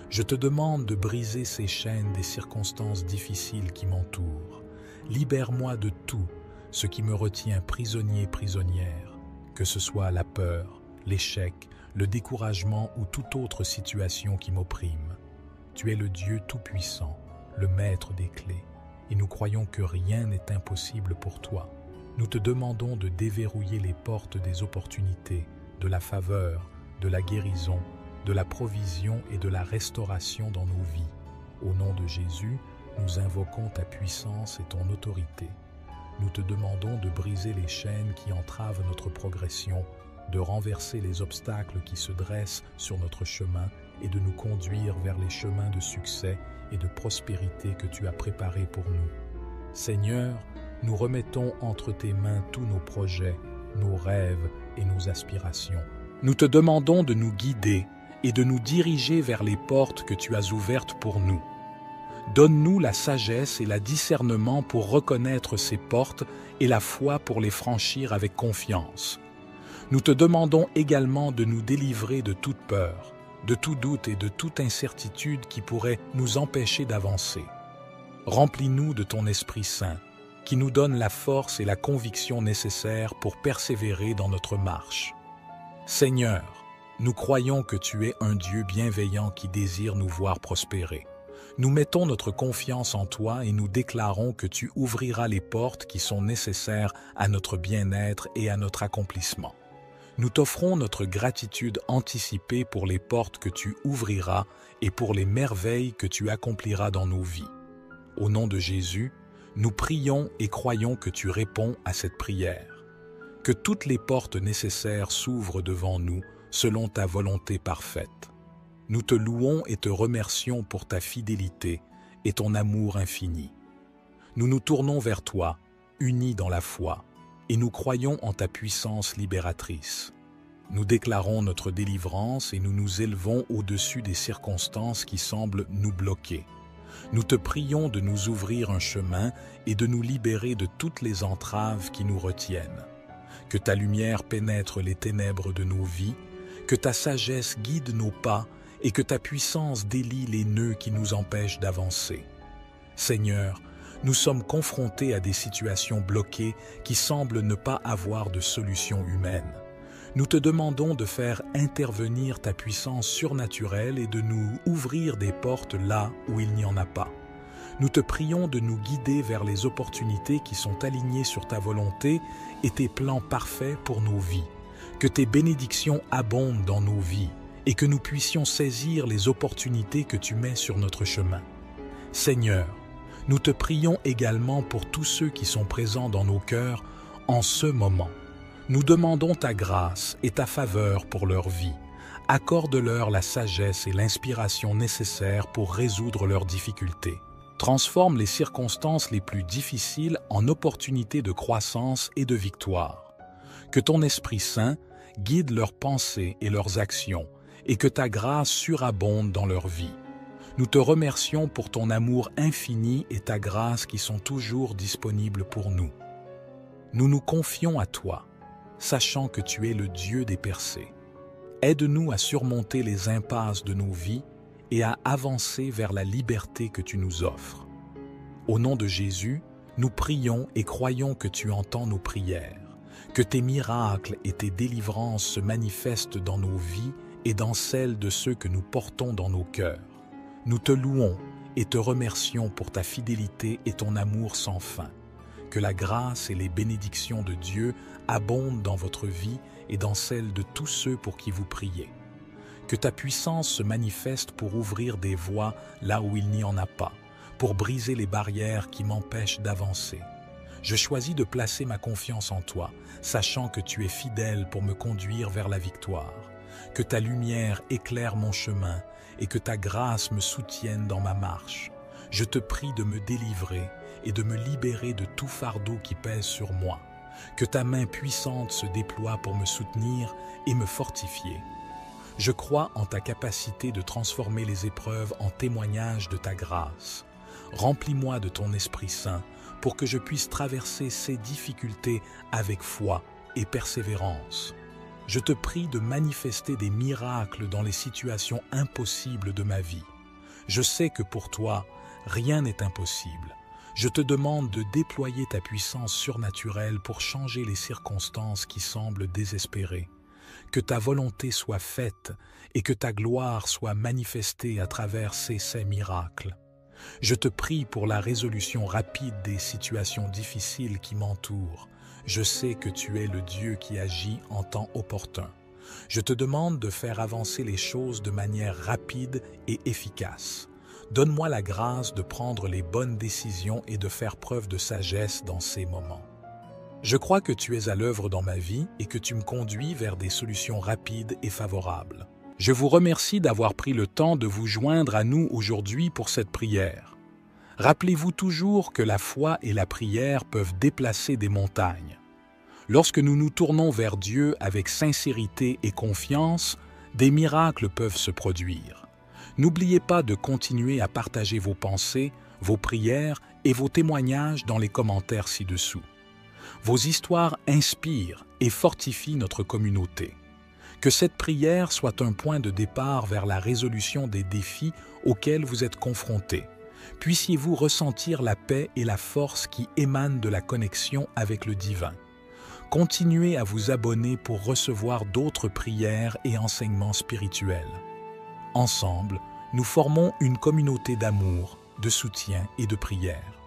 Je te demande de briser ces chaînes des circonstances difficiles qui m'entourent. Libère-moi de tout ce qui me retient prisonnier, prisonnière, que ce soit la peur, l'échec, le découragement ou toute autre situation qui m'opprime. Tu es le Dieu tout-puissant, le Maître des clés, et nous croyons que rien n'est impossible pour toi. Nous te demandons de déverrouiller les portes des opportunités, de la faveur, de la guérison, de la provision et de la restauration dans nos vies. Au nom de Jésus, nous invoquons ta puissance et ton autorité. Nous te demandons de briser les chaînes qui entravent notre progression, de renverser les obstacles qui se dressent sur notre chemin et de nous conduire vers les chemins de succès et de prospérité que tu as préparés pour nous. Seigneur, nous remettons entre tes mains tous nos projets, nos rêves et nos aspirations. Nous te demandons de nous guider et de nous diriger vers les portes que tu as ouvertes pour nous. Donne-nous la sagesse et le discernement pour reconnaître ces portes et la foi pour les franchir avec confiance. Nous te demandons également de nous délivrer de toute peur, de tout doute et de toute incertitude qui pourrait nous empêcher d'avancer. Remplis-nous de ton Esprit Saint, qui nous donne la force et la conviction nécessaires pour persévérer dans notre marche. Seigneur, nous croyons que tu es un Dieu bienveillant qui désire nous voir prospérer. Nous mettons notre confiance en toi et nous déclarons que tu ouvriras les portes qui sont nécessaires à notre bien-être et à notre accomplissement. Nous t'offrons notre gratitude anticipée pour les portes que tu ouvriras et pour les merveilles que tu accompliras dans nos vies. Au nom de Jésus, nous prions et croyons que tu réponds à cette prière. Que toutes les portes nécessaires s'ouvrent devant nous selon ta volonté parfaite. Nous te louons et te remercions pour ta fidélité et ton amour infini. Nous nous tournons vers toi, unis dans la foi, et nous croyons en ta puissance libératrice. Nous déclarons notre délivrance et nous nous élevons au-dessus des circonstances qui semblent nous bloquer. Nous te prions de nous ouvrir un chemin et de nous libérer de toutes les entraves qui nous retiennent. Que ta lumière pénètre les ténèbres de nos vies, que ta sagesse guide nos pas et que ta puissance délie les nœuds qui nous empêchent d'avancer. Seigneur, nous sommes confrontés à des situations bloquées qui semblent ne pas avoir de solution humaine. Nous te demandons de faire intervenir ta puissance surnaturelle et de nous ouvrir des portes là où il n'y en a pas. Nous te prions de nous guider vers les opportunités qui sont alignées sur ta volonté et tes plans parfaits pour nos vies. Que tes bénédictions abondent dans nos vies et que nous puissions saisir les opportunités que tu mets sur notre chemin. Seigneur, nous te prions également pour tous ceux qui sont présents dans nos cœurs en ce moment. Nous demandons ta grâce et ta faveur pour leur vie. Accorde-leur la sagesse et l'inspiration nécessaires pour résoudre leurs difficultés. Transforme les circonstances les plus difficiles en opportunités de croissance et de victoire. Que ton Esprit Saint guide leurs pensées et leurs actions et que ta grâce surabonde dans leur vie. Nous te remercions pour ton amour infini et ta grâce qui sont toujours disponibles pour nous. Nous nous confions à toi, sachant que tu es le Dieu des percées. Aide-nous à surmonter les impasses de nos vies et à avancer vers la liberté que tu nous offres. Au nom de Jésus, nous prions et croyons que tu entends nos prières, que tes miracles et tes délivrances se manifestent dans nos vies et dans celles de ceux que nous portons dans nos cœurs. Nous te louons et te remercions pour ta fidélité et ton amour sans fin. Que la grâce et les bénédictions de Dieu abondent dans votre vie et dans celle de tous ceux pour qui vous priez. Que ta puissance se manifeste pour ouvrir des voies là où il n'y en a pas, pour briser les barrières qui m'empêchent d'avancer. Je choisis de placer ma confiance en toi, sachant que tu es fidèle pour me conduire vers la victoire. Que ta lumière éclaire mon chemin et que ta grâce me soutienne dans ma marche. Je te prie de me délivrer et de me libérer de tout fardeau qui pèse sur moi. Que ta main puissante se déploie pour me soutenir et me fortifier. Je crois en ta capacité de transformer les épreuves en témoignage de ta grâce. Remplis-moi de ton Esprit Saint pour que je puisse traverser ces difficultés avec foi et persévérance. Je te prie de manifester des miracles dans les situations impossibles de ma vie. Je sais que pour toi, rien n'est impossible. Je te demande de déployer ta puissance surnaturelle pour changer les circonstances qui semblent désespérées. Que ta volonté soit faite et que ta gloire soit manifestée à travers ces miracles. Je te prie pour la résolution rapide des situations difficiles qui m'entourent. Je sais que tu es le Dieu qui agit en temps opportun. Je te demande de faire avancer les choses de manière rapide et efficace. Donne-moi la grâce de prendre les bonnes décisions et de faire preuve de sagesse dans ces moments. Je crois que tu es à l'œuvre dans ma vie et que tu me conduis vers des solutions rapides et favorables. Je vous remercie d'avoir pris le temps de vous joindre à nous aujourd'hui pour cette prière. Rappelez-vous toujours que la foi et la prière peuvent déplacer des montagnes. Lorsque nous nous tournons vers Dieu avec sincérité et confiance, des miracles peuvent se produire. N'oubliez pas de continuer à partager vos pensées, vos prières et vos témoignages dans les commentaires ci-dessous. Vos histoires inspirent et fortifient notre communauté. Que cette prière soit un point de départ vers la résolution des défis auxquels vous êtes confrontés. Puissiez-vous ressentir la paix et la force qui émanent de la connexion avec le divin. Continuez à vous abonner pour recevoir d'autres prières et enseignements spirituels. Ensemble, nous formons une communauté d'amour, de soutien et de prière.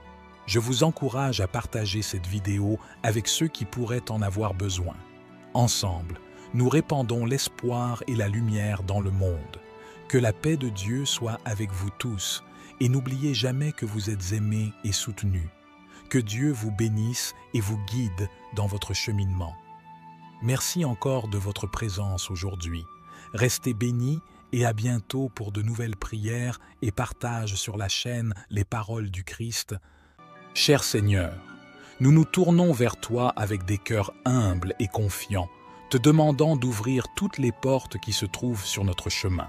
Je vous encourage à partager cette vidéo avec ceux qui pourraient en avoir besoin. Ensemble, nous répandons l'espoir et la lumière dans le monde. Que la paix de Dieu soit avec vous tous et n'oubliez jamais que vous êtes aimés et soutenus. Que Dieu vous bénisse et vous guide dans votre cheminement. Merci encore de votre présence aujourd'hui. Restez bénis et à bientôt pour de nouvelles prières et partages sur la chaîne Les Paroles du Christ. Cher Seigneur, nous nous tournons vers toi avec des cœurs humbles et confiants, te demandant d'ouvrir toutes les portes qui se trouvent sur notre chemin.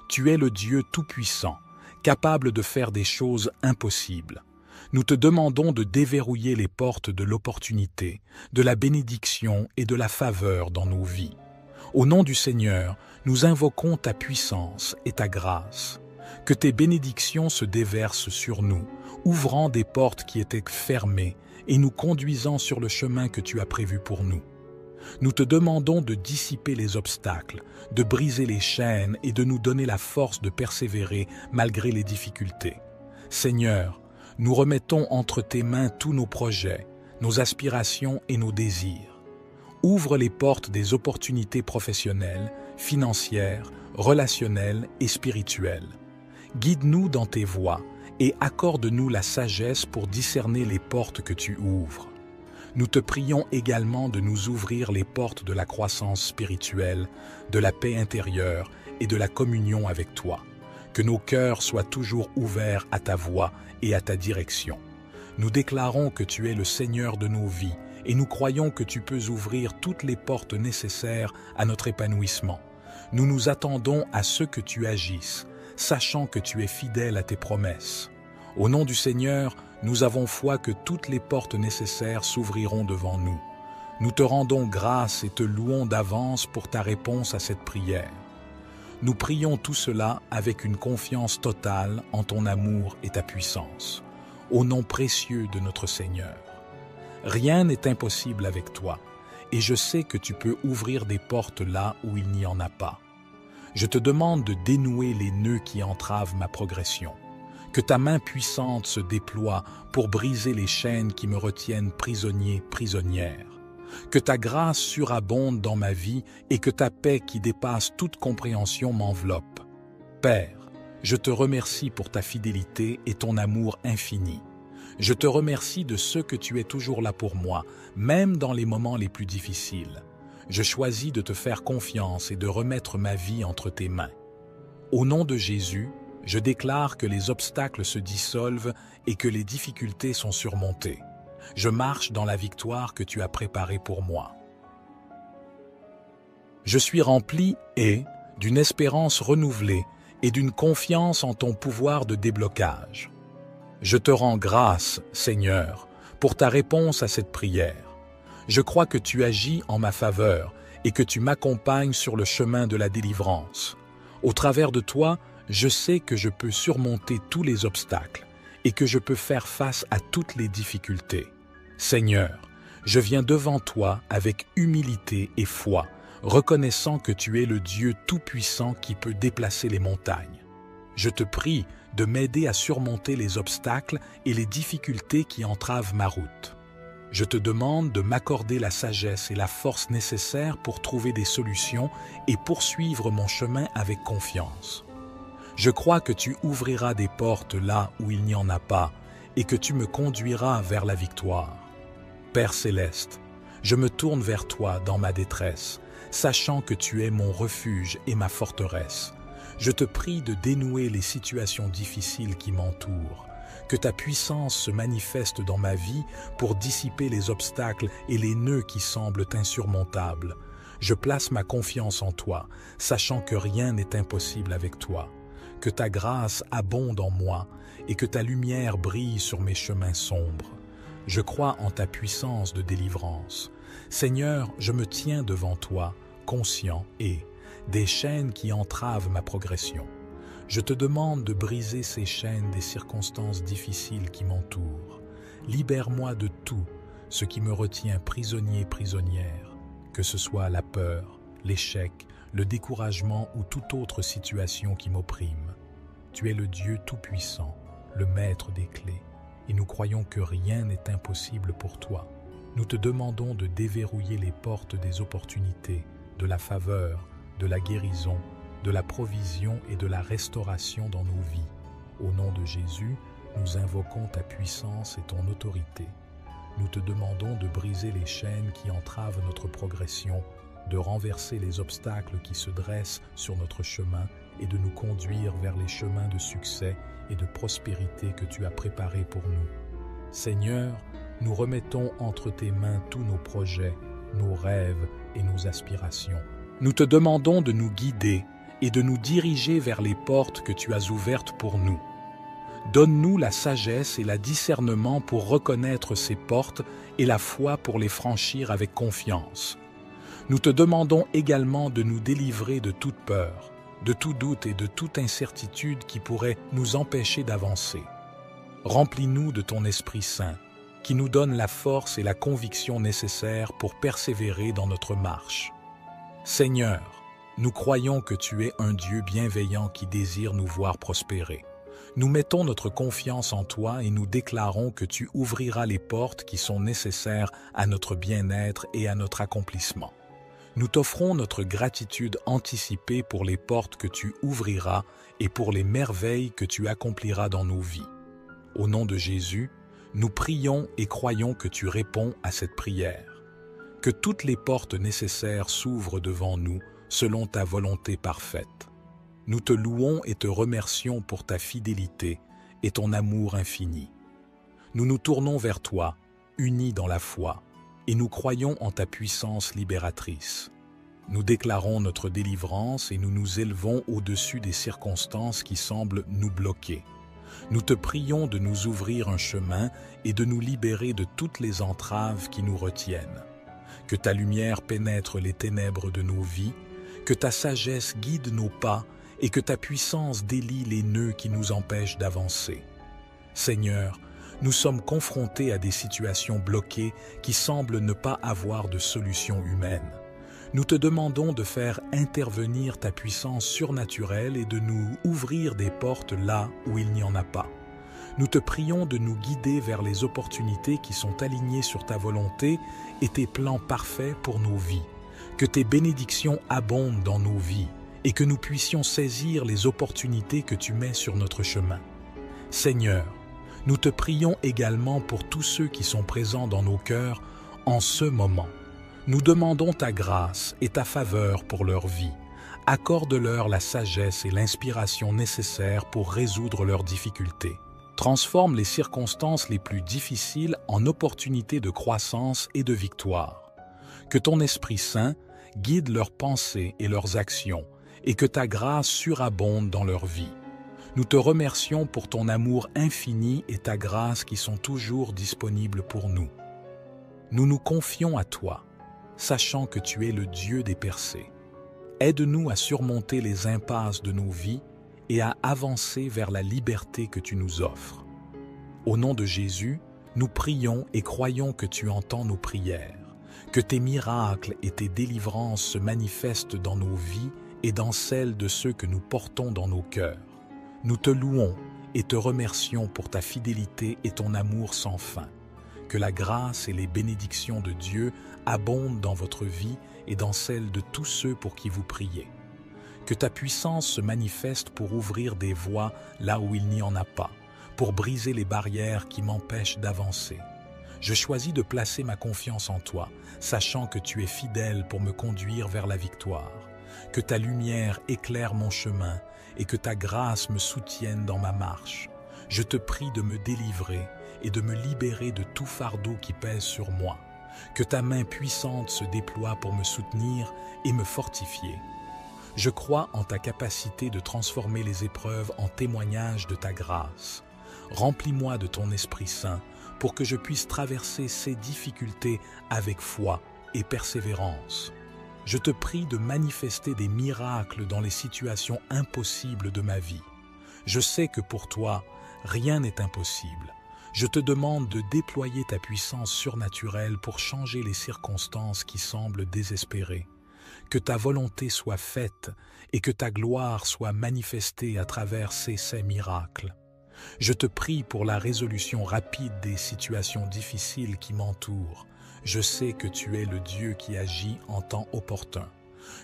Tu es le Dieu Tout-Puissant, capable de faire des choses impossibles. Nous te demandons de déverrouiller les portes de l'opportunité, de la bénédiction et de la faveur dans nos vies. Au nom du Seigneur, nous invoquons ta puissance et ta grâce. Que tes bénédictions se déversent sur nous, ouvrant des portes qui étaient fermées et nous conduisant sur le chemin que tu as prévu pour nous. Nous te demandons de dissiper les obstacles, de briser les chaînes et de nous donner la force de persévérer malgré les difficultés. Seigneur, nous remettons entre tes mains tous nos projets, nos aspirations et nos désirs. Ouvre les portes des opportunités professionnelles, financières, relationnelles et spirituelles. Guide-nous dans tes voies et accorde-nous la sagesse pour discerner les portes que tu ouvres. Nous te prions également de nous ouvrir les portes de la croissance spirituelle, de la paix intérieure et de la communion avec toi. Que nos cœurs soient toujours ouverts à ta voix et à ta direction. Nous déclarons que tu es le Seigneur de nos vies et nous croyons que tu peux ouvrir toutes les portes nécessaires à notre épanouissement. Nous nous attendons à ce que tu agisses, sachant que tu es fidèle à tes promesses. Au nom du Seigneur, nous avons foi que toutes les portes nécessaires s'ouvriront devant nous. Nous te rendons grâce et te louons d'avance pour ta réponse à cette prière. Nous prions tout cela avec une confiance totale en ton amour et ta puissance. Au nom précieux de notre Seigneur. Rien n'est impossible avec toi, et je sais que tu peux ouvrir des portes là où il n'y en a pas. Je te demande de dénouer les nœuds qui entravent ma progression. Que ta main puissante se déploie pour briser les chaînes qui me retiennent prisonnier, prisonnière. Que ta grâce surabonde dans ma vie et que ta paix qui dépasse toute compréhension m'enveloppe. Père, je te remercie pour ta fidélité et ton amour infini. Je te remercie de ce que tu es toujours là pour moi, même dans les moments les plus difficiles. Je choisis de te faire confiance et de remettre ma vie entre tes mains. Au nom de Jésus, je déclare que les obstacles se dissolvent et que les difficultés sont surmontées. Je marche dans la victoire que tu as préparée pour moi. Je suis rempli d'une espérance renouvelée et d'une confiance en ton pouvoir de déblocage. Je te rends grâce, Seigneur, pour ta réponse à cette prière. Je crois que tu agis en ma faveur et que tu m'accompagnes sur le chemin de la délivrance. Au travers de toi, je sais que je peux surmonter tous les obstacles et que je peux faire face à toutes les difficultés. Seigneur, je viens devant toi avec humilité et foi, reconnaissant que tu es le Dieu tout-puissant qui peut déplacer les montagnes. Je te prie de m'aider à surmonter les obstacles et les difficultés qui entravent ma route. Je te demande de m'accorder la sagesse et la force nécessaires pour trouver des solutions et poursuivre mon chemin avec confiance. Je crois que tu ouvriras des portes là où il n'y en a pas et que tu me conduiras vers la victoire. Père céleste, je me tourne vers toi dans ma détresse, sachant que tu es mon refuge et ma forteresse. Je te prie de dénouer les situations difficiles qui m'entourent, que ta puissance se manifeste dans ma vie pour dissiper les obstacles et les nœuds qui semblent insurmontables. Je place ma confiance en toi, sachant que rien n'est impossible avec toi. Que ta grâce abonde en moi et que ta lumière brille sur mes chemins sombres. Je crois en ta puissance de délivrance. Seigneur, je me tiens devant toi, conscient des chaînes qui entravent ma progression. Je te demande de briser ces chaînes des circonstances difficiles qui m'entourent. Libère-moi de tout ce qui me retient prisonnier, prisonnière, que ce soit la peur, l'échec, le découragement ou toute autre situation qui m'opprime. Tu es le Dieu tout-puissant, le maître des clés, et nous croyons que rien n'est impossible pour toi. Nous te demandons de déverrouiller les portes des opportunités, de la faveur, de la guérison, de la provision et de la restauration dans nos vies. Au nom de Jésus, nous invoquons ta puissance et ton autorité. Nous te demandons de briser les chaînes qui entravent notre progression, de renverser les obstacles qui se dressent sur notre chemin et de nous conduire vers les chemins de succès et de prospérité que tu as préparés pour nous. Seigneur, nous remettons entre tes mains tous nos projets, nos rêves et nos aspirations. Nous te demandons de nous guider et de nous diriger vers les portes que tu as ouvertes pour nous. Donne-nous la sagesse et le discernement pour reconnaître ces portes et la foi pour les franchir avec confiance. Nous te demandons également de nous délivrer de toute peur, de tout doute et de toute incertitude qui pourrait nous empêcher d'avancer. Remplis-nous de ton Esprit Saint, qui nous donne la force et la conviction nécessaires pour persévérer dans notre marche. Seigneur, nous croyons que tu es un Dieu bienveillant qui désire nous voir prospérer. Nous mettons notre confiance en toi et nous déclarons que tu ouvriras les portes qui sont nécessaires à notre bien-être et à notre accomplissement. Nous t'offrons notre gratitude anticipée pour les portes que tu ouvriras et pour les merveilles que tu accompliras dans nos vies. Au nom de Jésus, nous prions et croyons que tu réponds à cette prière. Que toutes les portes nécessaires s'ouvrent devant nous selon ta volonté parfaite. Nous te louons et te remercions pour ta fidélité et ton amour infini. Nous nous tournons vers toi, unis dans la foi, et nous croyons en ta puissance libératrice. Nous déclarons notre délivrance et nous nous élevons au-dessus des circonstances qui semblent nous bloquer. Nous te prions de nous ouvrir un chemin et de nous libérer de toutes les entraves qui nous retiennent. Que ta lumière pénètre les ténèbres de nos vies, que ta sagesse guide nos pas et que ta puissance délie les nœuds qui nous empêchent d'avancer. Seigneur, nous sommes confrontés à des situations bloquées qui semblent ne pas avoir de solution humaine. Nous te demandons de faire intervenir ta puissance surnaturelle et de nous ouvrir des portes là où il n'y en a pas. Nous te prions de nous guider vers les opportunités qui sont alignées sur ta volonté et tes plans parfaits pour nos vies. Que tes bénédictions abondent dans nos vies et que nous puissions saisir les opportunités que tu mets sur notre chemin. Seigneur, nous te prions également pour tous ceux qui sont présents dans nos cœurs en ce moment. Nous demandons ta grâce et ta faveur pour leur vie. Accorde-leur la sagesse et l'inspiration nécessaires pour résoudre leurs difficultés. Transforme les circonstances les plus difficiles en opportunités de croissance et de victoire. Que ton Esprit Saint guide leurs pensées et leurs actions et que ta grâce surabonde dans leur vie. Nous te remercions pour ton amour infini et ta grâce qui sont toujours disponibles pour nous. Nous nous confions à toi, sachant que tu es le Dieu des percées. Aide-nous à surmonter les impasses de nos vies et à avancer vers la liberté que tu nous offres. Au nom de Jésus, nous prions et croyons que tu entends nos prières, que tes miracles et tes délivrances se manifestent dans nos vies et dans celles de ceux que nous portons dans nos cœurs. Nous te louons et te remercions pour ta fidélité et ton amour sans fin. Que la grâce et les bénédictions de Dieu abondent dans votre vie et dans celle de tous ceux pour qui vous priez. Que ta puissance se manifeste pour ouvrir des voies là où il n'y en a pas, pour briser les barrières qui m'empêchent d'avancer. Je choisis de placer ma confiance en toi, sachant que tu es fidèle pour me conduire vers la victoire. Que ta lumière éclaire mon chemin et que ta grâce me soutienne dans ma marche. Je te prie de me délivrer et de me libérer de tout fardeau qui pèse sur moi. Que ta main puissante se déploie pour me soutenir et me fortifier. Je crois en ta capacité de transformer les épreuves en témoignages de ta grâce. Remplis-moi de ton Esprit Saint pour que je puisse traverser ces difficultés avec foi et persévérance. Je te prie de manifester des miracles dans les situations impossibles de ma vie. Je sais que pour toi, rien n'est impossible. Je te demande de déployer ta puissance surnaturelle pour changer les circonstances qui semblent désespérées. Que ta volonté soit faite et que ta gloire soit manifestée à travers ces miracles. Je te prie pour la résolution rapide des situations difficiles qui m'entourent. Je sais que tu es le Dieu qui agit en temps opportun.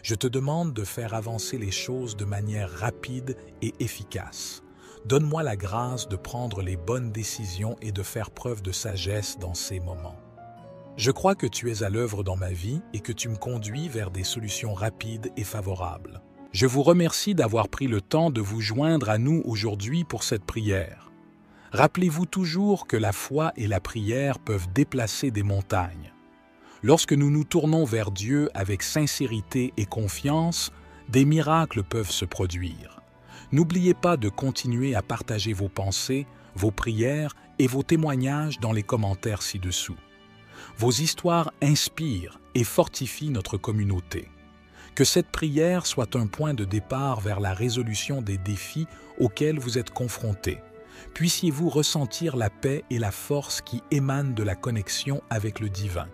Je te demande de faire avancer les choses de manière rapide et efficace. Donne-moi la grâce de prendre les bonnes décisions et de faire preuve de sagesse dans ces moments. Je crois que tu es à l'œuvre dans ma vie et que tu me conduis vers des solutions rapides et favorables. Je vous remercie d'avoir pris le temps de vous joindre à nous aujourd'hui pour cette prière. Rappelez-vous toujours que la foi et la prière peuvent déplacer des montagnes. Lorsque nous nous tournons vers Dieu avec sincérité et confiance, des miracles peuvent se produire. N'oubliez pas de continuer à partager vos pensées, vos prières et vos témoignages dans les commentaires ci-dessous. Vos histoires inspirent et fortifient notre communauté. Que cette prière soit un point de départ vers la résolution des défis auxquels vous êtes confrontés. Puissiez-vous ressentir la paix et la force qui émanent de la connexion avec le divin.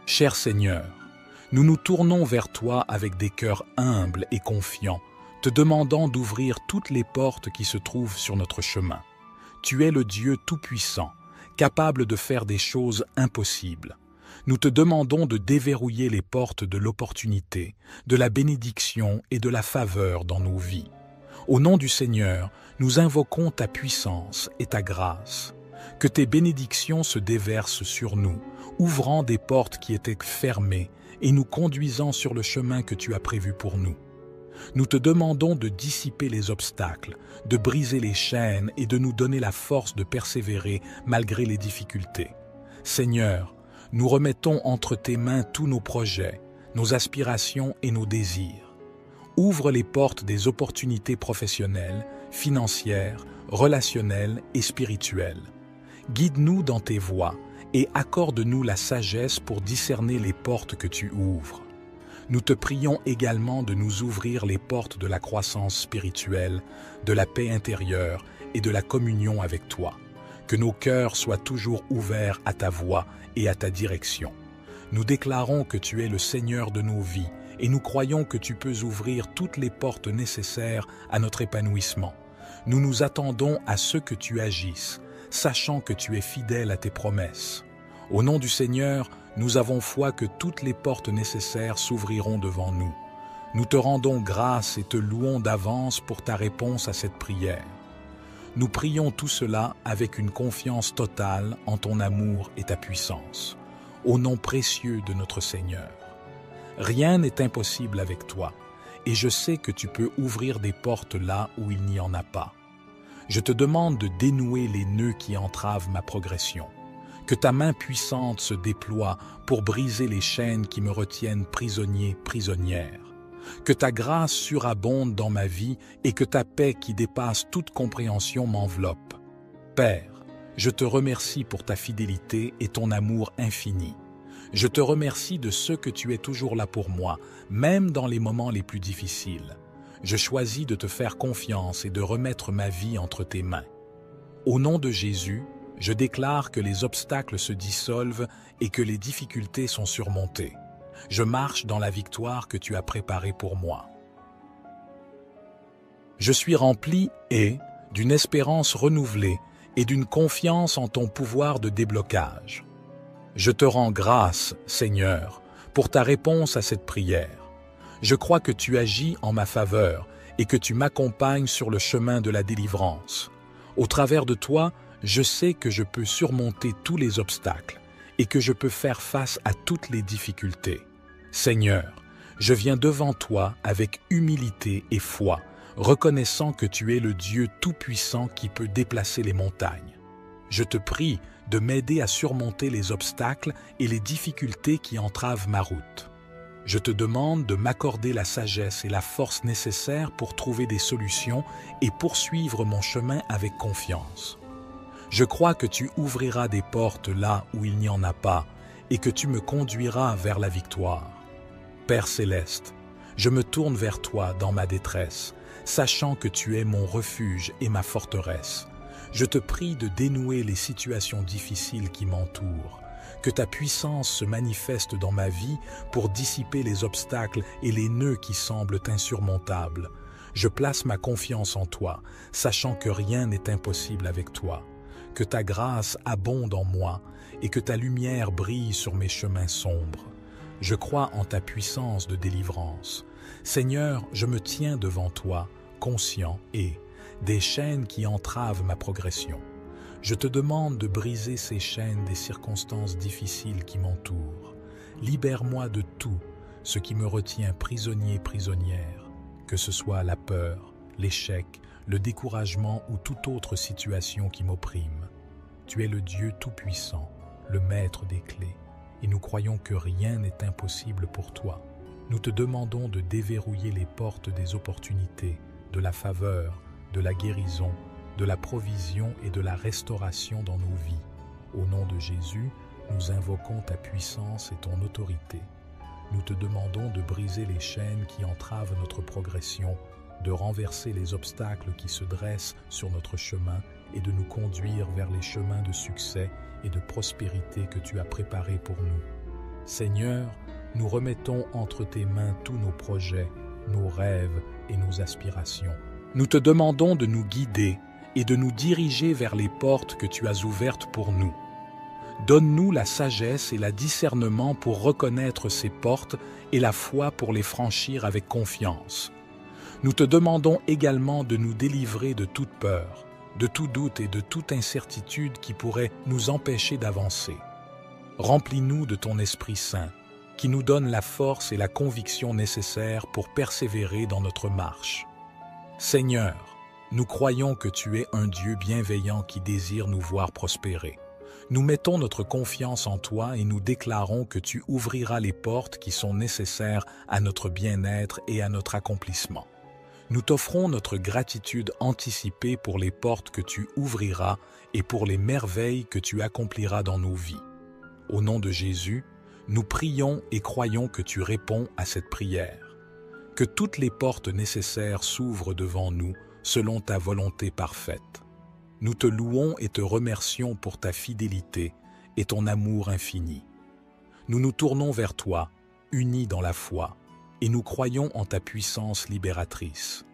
Cher Seigneur, nous nous tournons vers toi avec des cœurs humbles et confiants, te demandant d'ouvrir toutes les portes qui se trouvent sur notre chemin. Tu es le Dieu Tout-Puissant, capable de faire des choses impossibles. Nous te demandons de déverrouiller les portes de l'opportunité, de la bénédiction et de la faveur dans nos vies. Au nom du Seigneur, nous invoquons ta puissance et ta grâce. Que tes bénédictions se déversent sur nous, ouvrant des portes qui étaient fermées et nous conduisant sur le chemin que tu as prévu pour nous. Nous te demandons de dissiper les obstacles, de briser les chaînes et de nous donner la force de persévérer malgré les difficultés. Seigneur, nous remettons entre tes mains tous nos projets, nos aspirations et nos désirs. Ouvre les portes des opportunités professionnelles, financières, relationnelles et spirituelles. Guide-nous dans tes voies et accorde-nous la sagesse pour discerner les portes que tu ouvres. Nous te prions également de nous ouvrir les portes de la croissance spirituelle, de la paix intérieure et de la communion avec toi. Que nos cœurs soient toujours ouverts à ta voix et à ta direction. Nous déclarons que tu es le Seigneur de nos vies et nous croyons que tu peux ouvrir toutes les portes nécessaires à notre épanouissement. Nous nous attendons à ce que tu agisses, sachant que tu es fidèle à tes promesses. Au nom du Seigneur, nous avons foi que toutes les portes nécessaires s'ouvriront devant nous. Nous te rendons grâce et te louons d'avance pour ta réponse à cette prière. Nous prions tout cela avec une confiance totale en ton amour et ta puissance, au nom précieux de notre Seigneur. Rien n'est impossible avec toi, et je sais que tu peux ouvrir des portes là où il n'y en a pas. Je te demande de dénouer les nœuds qui entravent ma progression. Que ta main puissante se déploie pour briser les chaînes qui me retiennent prisonnier, prisonnière. Que ta grâce surabonde dans ma vie et que ta paix qui dépasse toute compréhension m'enveloppe. Père, je te remercie pour ta fidélité et ton amour infini. Je te remercie de ce que tu es toujours là pour moi, même dans les moments les plus difficiles. Je choisis de te faire confiance et de remettre ma vie entre tes mains. Au nom de Jésus, je déclare que les obstacles se dissolvent et que les difficultés sont surmontées. Je marche dans la victoire que tu as préparée pour moi. Je suis rempli d'une espérance renouvelée et d'une confiance en ton pouvoir de déblocage. Je te rends grâce, Seigneur, pour ta réponse à cette prière. Je crois que tu agis en ma faveur et que tu m'accompagnes sur le chemin de la délivrance. Au travers de toi, je sais que je peux surmonter tous les obstacles et que je peux faire face à toutes les difficultés. Seigneur, je viens devant toi avec humilité et foi, reconnaissant que tu es le Dieu Tout-Puissant qui peut déplacer les montagnes. Je te prie de m'aider à surmonter les obstacles et les difficultés qui entravent ma route. Je te demande de m'accorder la sagesse et la force nécessaires pour trouver des solutions et poursuivre mon chemin avec confiance. Je crois que tu ouvriras des portes là où il n'y en a pas et que tu me conduiras vers la victoire. Père céleste, je me tourne vers toi dans ma détresse, sachant que tu es mon refuge et ma forteresse. Je te prie de dénouer les situations difficiles qui m'entourent, que ta puissance se manifeste dans ma vie pour dissiper les obstacles et les nœuds qui semblent insurmontables. Je place ma confiance en toi, sachant que rien n'est impossible avec toi. Que ta grâce abonde en moi et que ta lumière brille sur mes chemins sombres. Je crois en ta puissance de délivrance. Seigneur, je me tiens devant toi, conscient des chaînes qui entravent ma progression. Je te demande de briser ces chaînes des circonstances difficiles qui m'entourent. Libère-moi de tout ce qui me retient prisonnier, prisonnière, que ce soit la peur, l'échec, le découragement ou toute autre situation qui m'opprime. Tu es le Dieu Tout-Puissant, le Maître des clés, et nous croyons que rien n'est impossible pour toi. Nous te demandons de déverrouiller les portes des opportunités, de la faveur, de la guérison, de la provision et de la restauration dans nos vies. Au nom de Jésus, nous invoquons ta puissance et ton autorité. Nous te demandons de briser les chaînes qui entravent notre progression, de renverser les obstacles qui se dressent sur notre chemin et de nous conduire vers les chemins de succès et de prospérité que tu as préparés pour nous. Seigneur, nous remettons entre tes mains tous nos projets, nos rêves et nos aspirations. Nous te demandons de nous guider et de nous diriger vers les portes que tu as ouvertes pour nous. Donne-nous la sagesse et le discernement pour reconnaître ces portes et la foi pour les franchir avec confiance. Nous te demandons également de nous délivrer de toute peur, de tout doute et de toute incertitude qui pourrait nous empêcher d'avancer. Remplis-nous de ton Esprit Saint, qui nous donne la force et la conviction nécessaires pour persévérer dans notre marche. Seigneur, nous croyons que tu es un Dieu bienveillant qui désire nous voir prospérer. Nous mettons notre confiance en toi et nous déclarons que tu ouvriras les portes qui sont nécessaires à notre bien-être et à notre accomplissement. Nous t'offrons notre gratitude anticipée pour les portes que tu ouvriras et pour les merveilles que tu accompliras dans nos vies. Au nom de Jésus, nous prions et croyons que tu réponds à cette prière. Que toutes les portes nécessaires s'ouvrent devant nous selon ta volonté parfaite. Nous te louons et te remercions pour ta fidélité et ton amour infini. Nous nous tournons vers toi, unis dans la foi, et nous croyons en ta puissance libératrice.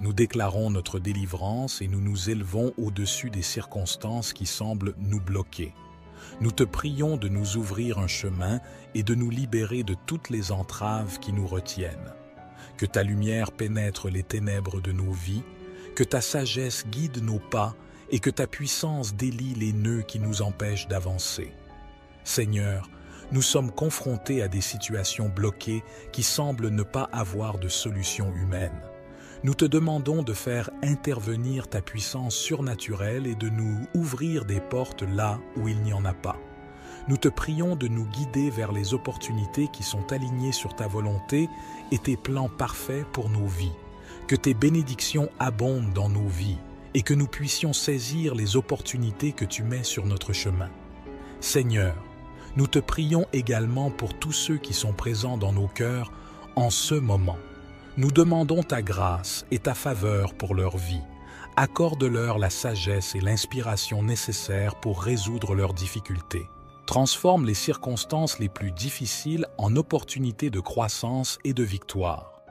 Nous déclarons notre délivrance et nous nous élevons au-dessus des circonstances qui semblent nous bloquer. Nous te prions de nous ouvrir un chemin et de nous libérer de toutes les entraves qui nous retiennent. Que ta lumière pénètre les ténèbres de nos vies, que ta sagesse guide nos pas et que ta puissance délie les nœuds qui nous empêchent d'avancer. Seigneur, nous sommes confrontés à des situations bloquées qui semblent ne pas avoir de solution humaine. Nous te demandons de faire intervenir ta puissance surnaturelle et de nous ouvrir des portes là où il n'y en a pas. Nous te prions de nous guider vers les opportunités qui sont alignées sur ta volonté et tes plans parfaits pour nos vies. Que tes bénédictions abondent dans nos vies et que nous puissions saisir les opportunités que tu mets sur notre chemin. Seigneur, nous te prions également pour tous ceux qui sont présents dans nos cœurs en ce moment. Nous demandons ta grâce et ta faveur pour leur vie. Accorde-leur la sagesse et l'inspiration nécessaires pour résoudre leurs difficultés. Transforme les circonstances les plus difficiles en opportunités de croissance et de victoire.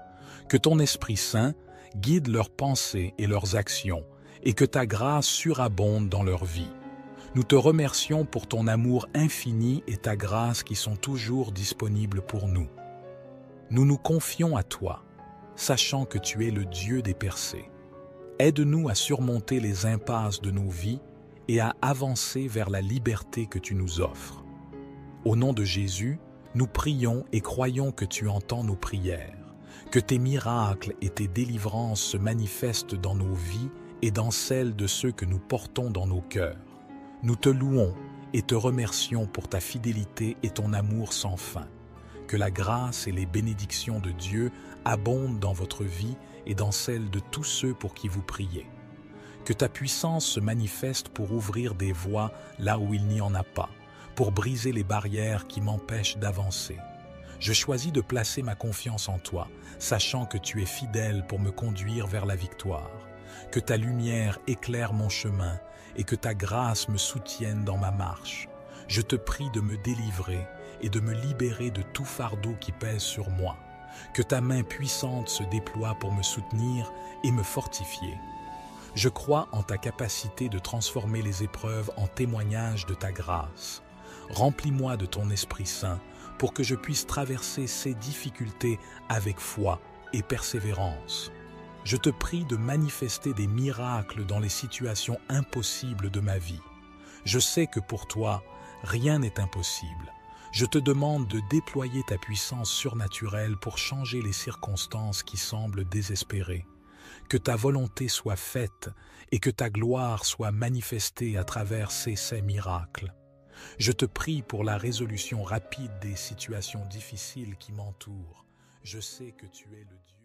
Que ton Esprit Saint guide leurs pensées et leurs actions et que ta grâce surabonde dans leur vie. Nous te remercions pour ton amour infini et ta grâce qui sont toujours disponibles pour nous. Nous nous confions à toi, sachant que tu es le Dieu des percées. Aide-nous à surmonter les impasses de nos vies et à avancer vers la liberté que tu nous offres. Au nom de Jésus, nous prions et croyons que tu entends nos prières, que tes miracles et tes délivrances se manifestent dans nos vies et dans celles de ceux que nous portons dans nos cœurs. Nous te louons et te remercions pour ta fidélité et ton amour sans fin. Que la grâce et les bénédictions de Dieu abondent dans votre vie et dans celle de tous ceux pour qui vous priez. Que ta puissance se manifeste pour ouvrir des voies là où il n'y en a pas, pour briser les barrières qui m'empêchent d'avancer. Je choisis de placer ma confiance en toi, sachant que tu es fidèle pour me conduire vers la victoire. Que ta lumière éclaire mon chemin et que ta grâce me soutienne dans ma marche. Je te prie de me délivrer et de me libérer de tout fardeau qui pèse sur moi. Que ta main puissante se déploie pour me soutenir et me fortifier. Je crois en ta capacité de transformer les épreuves en témoignage de ta grâce. Remplis-moi de ton Esprit Saint pour que je puisse traverser ces difficultés avec foi et persévérance. Je te prie de manifester des miracles dans les situations impossibles de ma vie. Je sais que pour toi, rien n'est impossible. Je te demande de déployer ta puissance surnaturelle pour changer les circonstances qui semblent désespérées. Que ta volonté soit faite et que ta gloire soit manifestée à travers ces miracles. Je te prie pour la résolution rapide des situations difficiles qui m'entourent. Je sais que tu es le Dieu.